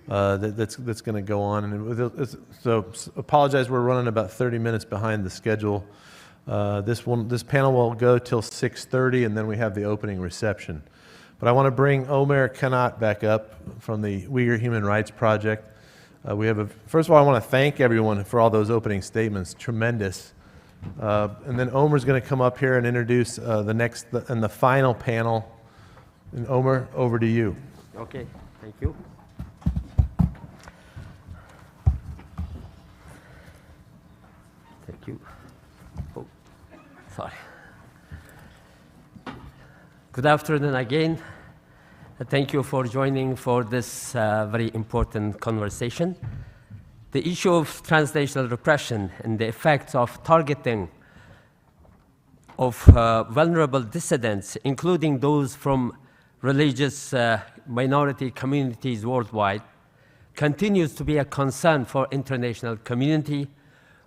that's going to go on. And so apologize, we're running about 30 minutes behind the schedule. This panel will go till 6:30, and then we have the opening reception. But I want to bring Omer Kanat back up from the Uyghur Human Rights Project. First of all, I want to thank everyone for all those opening statements. Tremendous. And then Omer's going to come up here and introduce the next and the final panel. And Omer, over to you. Okay, thank you. Thank you. Oh, sorry. Good afternoon again. Thank you for joining for this very important conversation. The issue of transnational repression and the effects of targeting of vulnerable dissidents, including those from religious minority communities worldwide, continues to be a concern for international community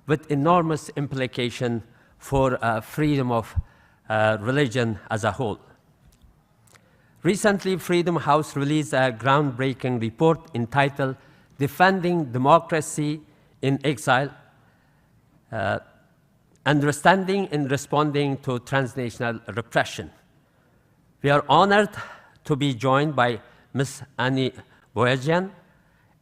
with enormous implication for freedom of religion as a whole. Recently, Freedom House released a groundbreaking report entitled Defending Democracy in Exile, Understanding and Responding to Transnational Repression. We are honored to be joined by Ms. Annie Boyajian.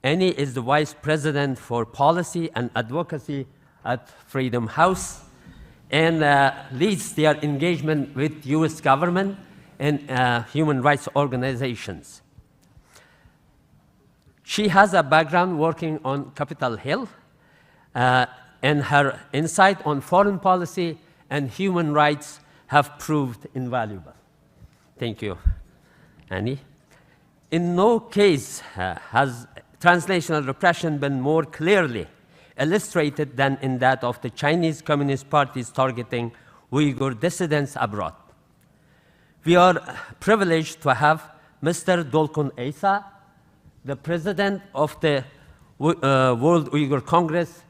Annie is the Vice President for Policy and Advocacy at Freedom House and leads their engagement with U.S. government and human rights organizations. She has a background working on Capitol Hill, and her insight on foreign policy and human rights have proved invaluable. Thank you, Annie. In no case has transnational repression been more clearly illustrated than in that of the Chinese Communist Party's targeting Uyghur dissidents abroad. We are privileged to have Mr. Dolqun Əysa, the president of the World Uyghur Congress.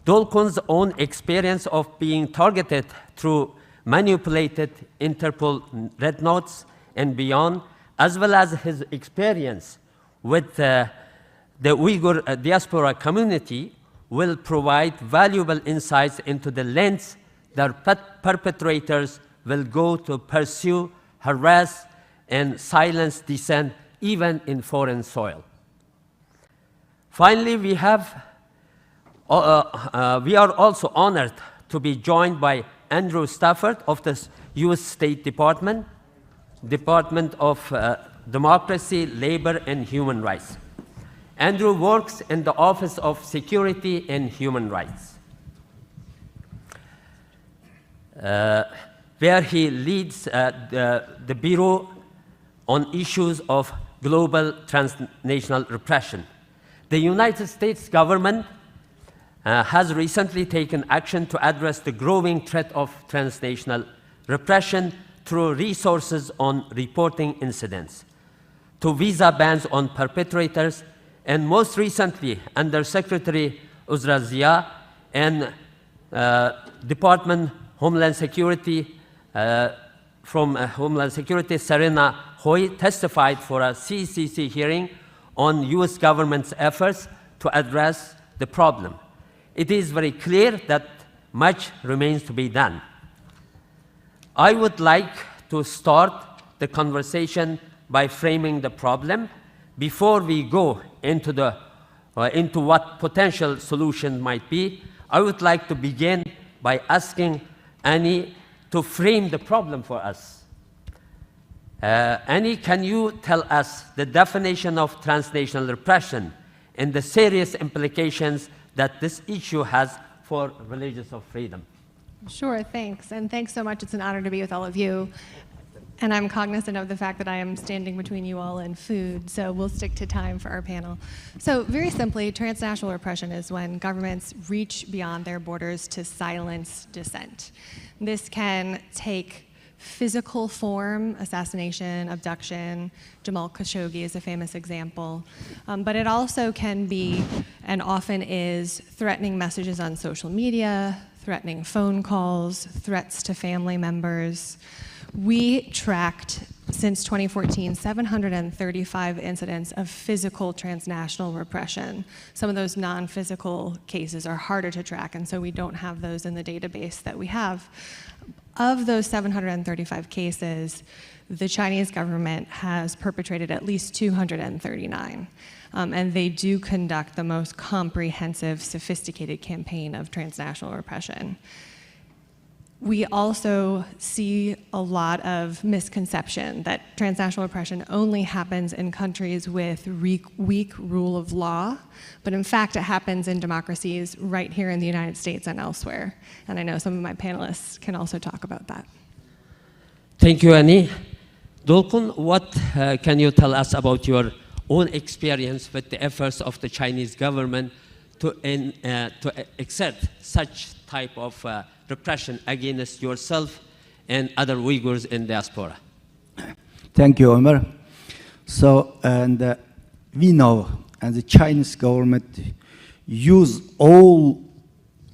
Dolqun's own experience of being targeted through manipulated Interpol red notes and beyond, as well as his experience with the Uyghur diaspora community, will provide valuable insights into the lengths that perpetrators will go to pursue, harass, and silence dissent, even in foreign soil. Finally, we are also honored to be joined by Andrew Stafford of the U.S. State Department of Democracy, Labor, and Human Rights. Andrew works in the Office of Security and Human Rights, where he leads the Bureau on issues of global transnational repression. The United States government has recently taken action to address the growing threat of transnational repression through resources on reporting incidents, to visa bans on perpetrators, and most recently, Under Secretary Uzra Zia and Department Homeland Security from Homeland Security, Serena Hoy, testified for a CCC hearing on U.S. government's efforts to address the problem. It is very clear that much remains to be done. I would like to start the conversation by framing the problem before we go into what potential solution might be. I would like to begin by asking Annie to frame the problem for us. Annie, can you tell us the definition of transnational repression and the serious implications that this issue has for religious freedom? Sure, thanks. And thanks so much. It's an honor to be with all of you. And I'm cognizant of the fact that I am standing between you all and food, so we'll stick to time for our panel. So very simply, transnational repression is when governments reach beyond their borders to silence dissent. This can take physical form, assassination, abduction. Jamal Khashoggi is a famous example. But it also can be, and often is, threatening messages on social media, threatening phone calls, threats to family members. We tracked, since 2014, 735 incidents of physical transnational repression. Some of those non-physical cases are harder to track, and so we don't have those in the database that we have. Of those 735 cases, the Chinese government has perpetrated at least 239. And they do conduct the most comprehensive, sophisticated campaign of transnational repression. We also see a lot of misconception that transnational repression only happens in countries with weak rule of law, but in fact it happens in democracies right here in the United States and elsewhere. And I know some of my panelists can also talk about that. Thank you, Annie. Dolqun, what can you tell us about your own experience with the efforts of the Chinese government to exert such type of repression against yourself and other Uyghurs in diaspora? Thank you, Omar. So, and we know, and the Chinese government use all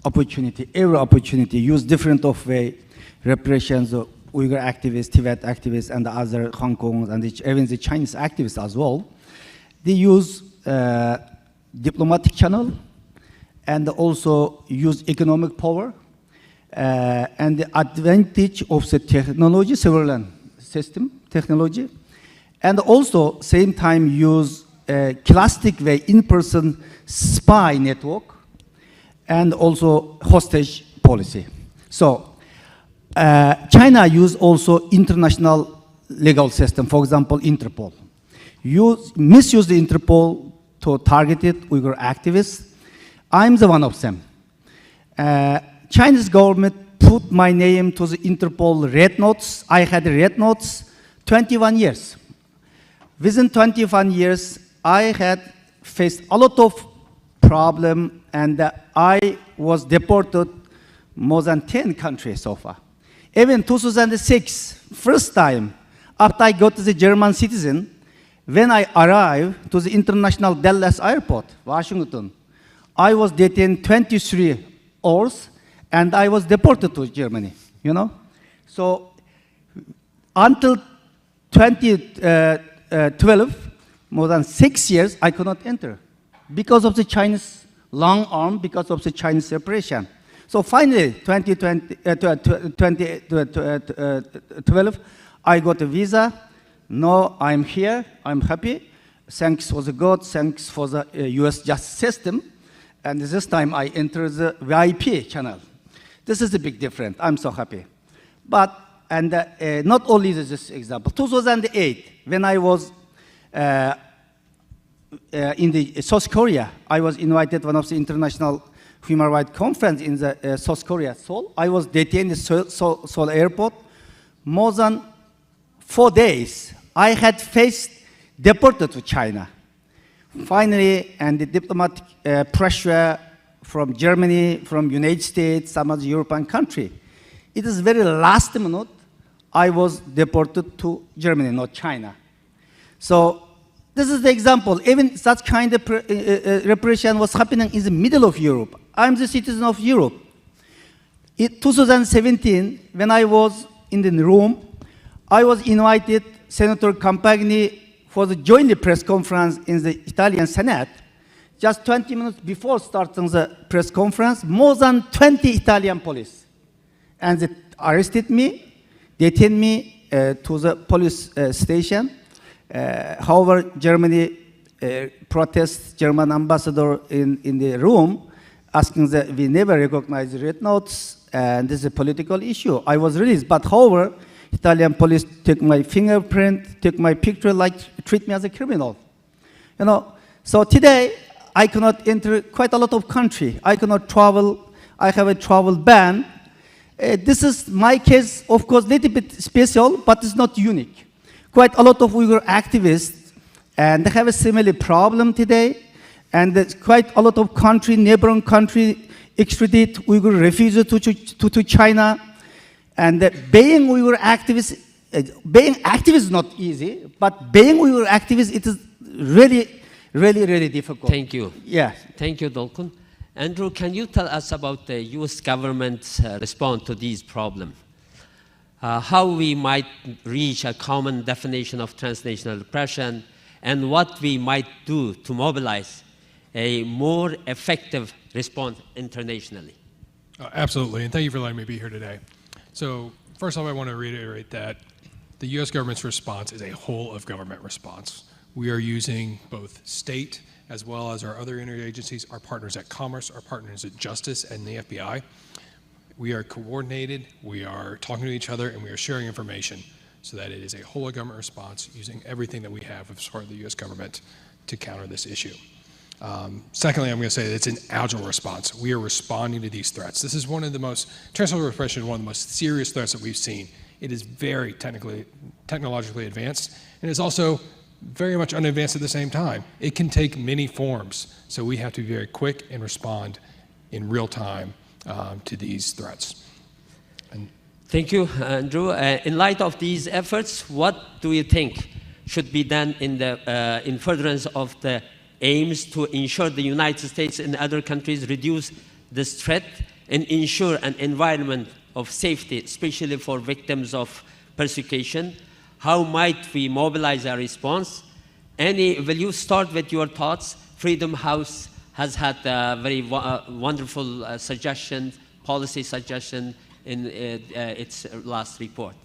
opportunity, every opportunity, use different of way, repressions of Uyghur activists, Tibet activists, and the other Hong Kong, and even the Chinese activists as well. They use diplomatic channel, and also use economic power, and the advantage of the technology, surveillance system technology, and also same time use classic way in-person spy network, and also hostage policy. So China use also international legal system, for example, Interpol. Misuse the Interpol to targeted Uyghur activists. I'm the one of them. Chinese government put my name to the Interpol red notes. I had red notes 21 years. Within 21 years, I had faced a lot of problem, and I was deported more than 10 countries so far. Even 2006, first time, after I got to the German citizen, when I arrived to the International Dallas Airport, Washington, I was detained 23 hours, and I was deported to Germany, you know? So until 2012, more than 6 years, I could not enter because of the Chinese long arm, because of the Chinese separation. So finally, 2012, I got a visa. Now I'm here, I'm happy. Thanks for the God, thanks for the US justice system. And this time I enter the VIP channel. This is a big difference. I'm so happy. But, and not only this example, 2008, when I was in the South Korea, I was invited to one of the international human rights conference in the South Korea, Seoul. I was detained in Seoul airport more than 4 days. I had faced deported to China. Finally, and the diplomatic pressure from Germany, from United States, some other European country. It is very last minute, I was deported to Germany, not China. So this is the example. Even such kind of repression was happening in the middle of Europe. I'm the citizen of Europe. In 2017, when I was in the room, I was invited, Senator Campagni, for the joint press conference in the Italian Senate. Just 20 minutes before starting the press conference, more than 20 Italian police. And they arrested me, detained me to the police station. However, Germany protests German ambassador in the room, asking that we never recognize the red notes, and this is a political issue. I was released, but however, Italian police took my fingerprint, took my picture, like treat me as a criminal. You know, so today I cannot enter quite a lot of country. I cannot travel. I have a travel ban, This is my case, of course, a little bit special, but it's not unique. Quite a lot of Uyghur activists, and they have a similar problem today, and there's quite a lot of neighboring country, extradite Uyghur refugees to China, and being Uyghur activists, being activist is not easy, but being Uyghur activist, it is really difficult. Thank you. Yeah. Thank you, Dolqun. Andrew, can you tell us about the U.S. government's response to these problems? How we might reach a common definition of transnational repression, and what we might do to mobilize a more effective response internationally? Absolutely, and thank you for letting me be here today. So first off, I want to reiterate that the U.S. government's response is a whole-of-government response. We are using both state as well as our other interagencies, our partners at Commerce, our partners at Justice, and the FBI. We are coordinated, we are talking to each other, and we are sharing information so that it is a whole-of-government response using everything that we have as part of the U.S. government to counter this issue. Secondly, I'm going to say that it's an agile response. We are responding to these threats. This is one of the most, transnational repression is one of the most serious threats that we've seen. It is very technologically advanced, and it's also very much unadvanced at the same time. It can take many forms, so we have to be very quick and respond in real time to these threats. Thank you, Andrew. In light of these efforts, what do you think should be done in furtherance of the aims to ensure the United States and other countries reduce this threat and ensure an environment of safety, especially for victims of persecution? How might we mobilize our response? Will you start with your thoughts? Freedom House has had a very wonderful policy suggestion in its last report.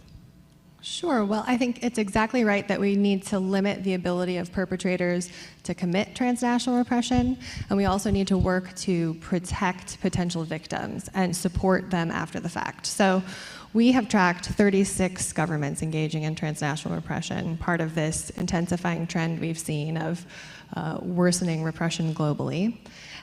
Sure. Well, I think it's exactly right that we need to limit the ability of perpetrators to commit transnational repression, and we also need to work to protect potential victims and support them after the fact. So we have tracked 36 governments engaging in transnational repression, part of this intensifying trend we've seen of worsening repression globally.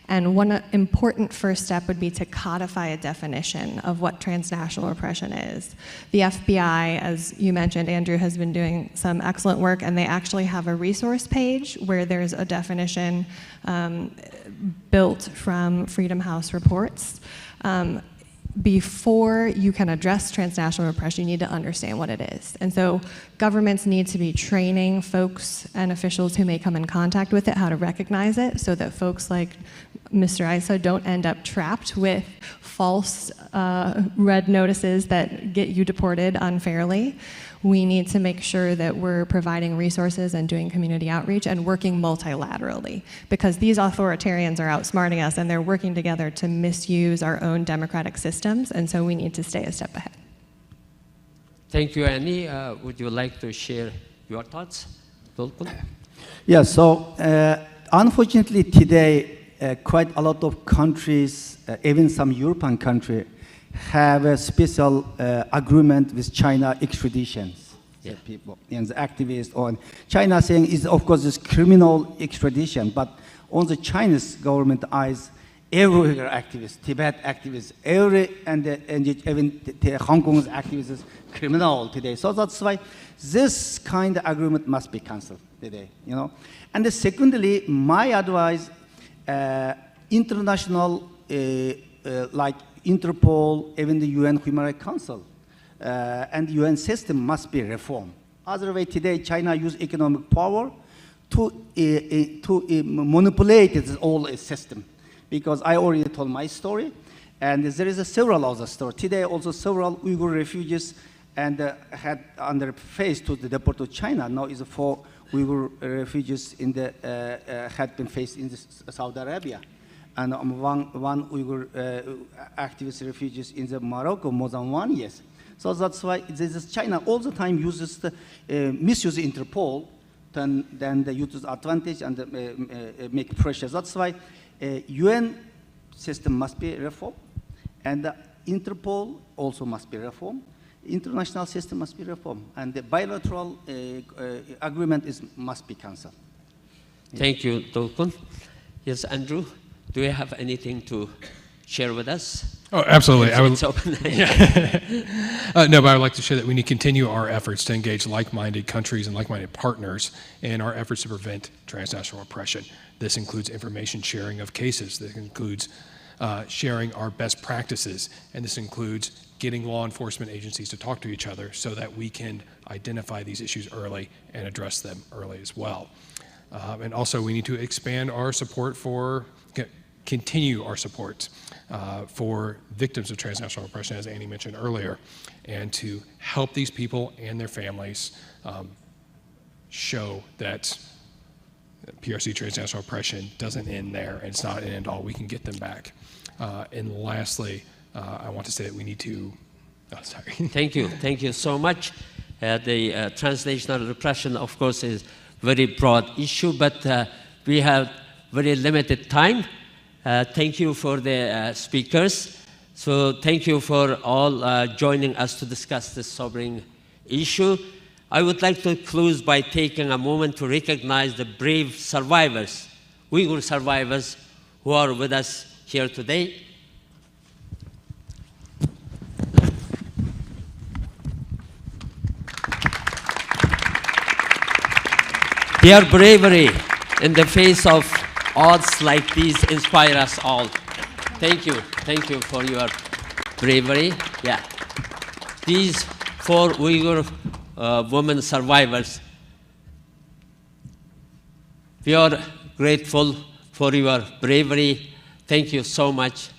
And one important first step would be to codify a definition of what transnational repression is. The FBI, as you mentioned, Andrew, has been doing some excellent work, and they actually have a resource page where there's a definition built from Freedom House reports. Before you can address transnational repression, you need to understand what it is. And so governments need to be training folks and officials who may come in contact with it how to recognize it, so that folks like Mr. Əysa don't end up trapped with false red notices that get you deported unfairly. We need to make sure that we're providing resources and doing community outreach and working multilaterally, because these authoritarians are outsmarting us and they're working together to misuse our own democratic systems, and so we need to stay a step ahead. Thank you, Annie. Would you like to share your thoughts, Dolqun? Yeah, so unfortunately today, quite a lot of countries, even some European countries, have a special agreement with China extraditions. Yeah. People and the activists on China saying is of course this criminal extradition, but on the Chinese government eyes, every activist, Tibet activists, even Hong Kong's activists is criminal today. So that's why this kind of agreement must be cancelled today, you know. And secondly, my advice, international like Interpol, even the UN Human Rights Council, and the UN system must be reformed. Otherwise, today China use economic power to manipulate its whole system. Because I already told my story, and there is several other stories. Today, also several Uyghur refugees and had under faced to the deport to China. Now is 4 Uyghur refugees in the had been faced in Saudi Arabia. And one Uyghur activist refugees in the Morocco more than 1 year. So that's why China all the time uses the misuse Interpol, then they use advantage and make pressure. That's why UN system must be reformed, and the Interpol also must be reformed. International system must be reformed, and the bilateral agreement must be cancelled. Thank you, Dolqun. Yes, Andrew. Do you have anything to share with us? Oh, absolutely. I would. It's open. No, but I would like to share that we need to continue our efforts to engage like-minded countries and like-minded partners in our efforts to prevent transnational oppression. This includes information sharing of cases. This includes sharing our best practices, and this includes getting law enforcement agencies to talk to each other so that we can identify these issues early and address them early as well. And also, we need to expand our support for, continue our support for victims of transnational oppression, as Annie mentioned earlier, and to help these people and their families show that PRC transnational oppression doesn't end there, and it's not an end all. We can get them back. And lastly, I want to say that we need to, sorry. Thank you so much. The transnational repression, of course, is a very broad issue, but we have very limited time. Thank you for the speakers. So thank you for all joining us to discuss this sobering issue. I would like to close by taking a moment to recognize the brave survivors, Uyghur survivors, who are with us here today. Their bravery in the face of odds like these inspire us all. Thank you for your bravery. Yeah, these 4 Uyghur women survivors, we are grateful for your bravery. Thank you so much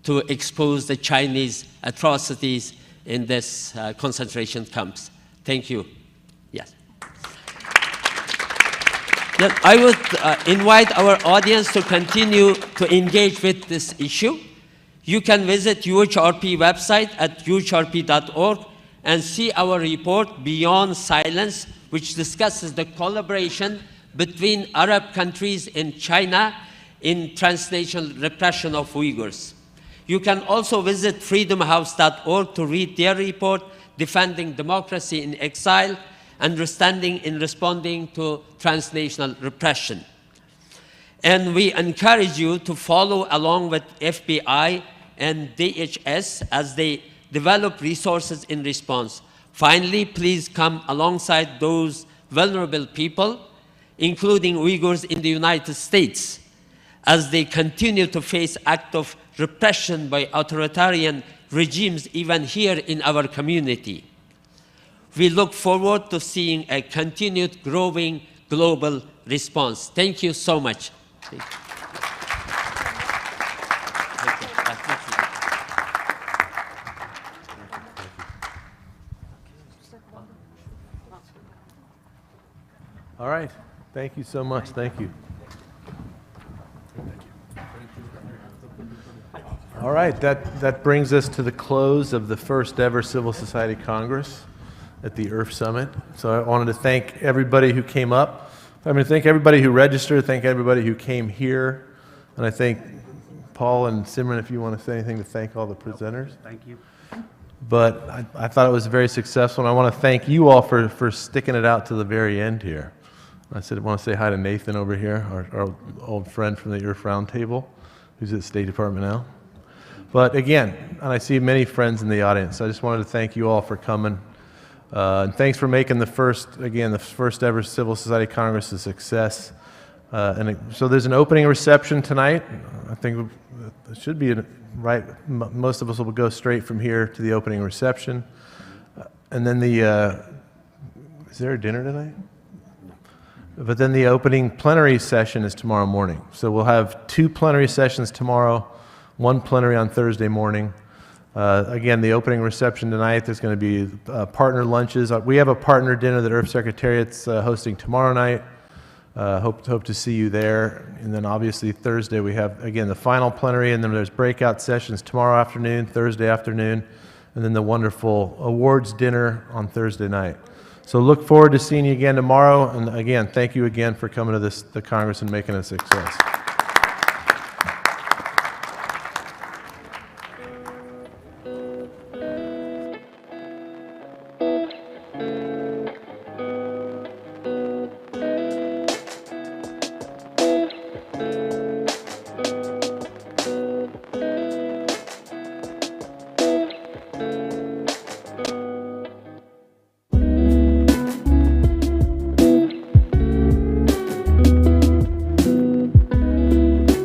to expose the Chinese atrocities in this concentration camps. Thank you. Yes. I would invite our audience to continue to engage with this issue. You can visit UHRP website at uhrp.org and see our report, Beyond Silence, which discusses the collaboration between Arab countries and China in transnational repression of Uyghurs. You can also visit freedomhouse.org to read their report, Defending Democracy in Exile, Understanding in Responding to Transnational Repression. And we encourage you to follow along with FBI and DHS as they develop resources in response. Finally, please come alongside those vulnerable people, including Uyghurs in the United States, as they continue to face acts of repression by authoritarian regimes even here in our community. We look forward to seeing a continued growing global response. Thank you so much. Thank you. All right. Thank you so much. Thank you. All right. That brings us to the close of the first ever Civil Society Congress at the IRF Summit. So I wanted to thank everybody who came up. Thank everybody who registered, thank everybody who came here. And I thank Paul and Simran, if you want to say anything to thank all the presenters. Thank you. But I thought it was very successful, and I want to thank you all for sticking it out to the very end here. I want to say hi to Nathan over here, our old friend from the IRF Roundtable, who's at the State Department now. But again, and I see many friends in the audience, so I just wanted to thank you all for coming. And thanks for making the first ever Civil Society Congress a success. So there's an opening reception tonight. I think it should be right. Most of us will go straight from here to the opening reception. And then is there a dinner tonight? But then the opening plenary session is tomorrow morning. So we'll have 2 plenary sessions tomorrow, 1 plenary on Thursday morning. Again, the opening reception tonight, there's going to be partner lunches. We have a partner dinner that IRF Secretariat's hosting tomorrow night. Hope to see you there. And then obviously Thursday we have, again, the final plenary, and then there's breakout sessions tomorrow afternoon, Thursday afternoon, and then the wonderful awards dinner on Thursday night. So look forward to seeing you again tomorrow. And again, thank you again for coming to the Congress and making it a success.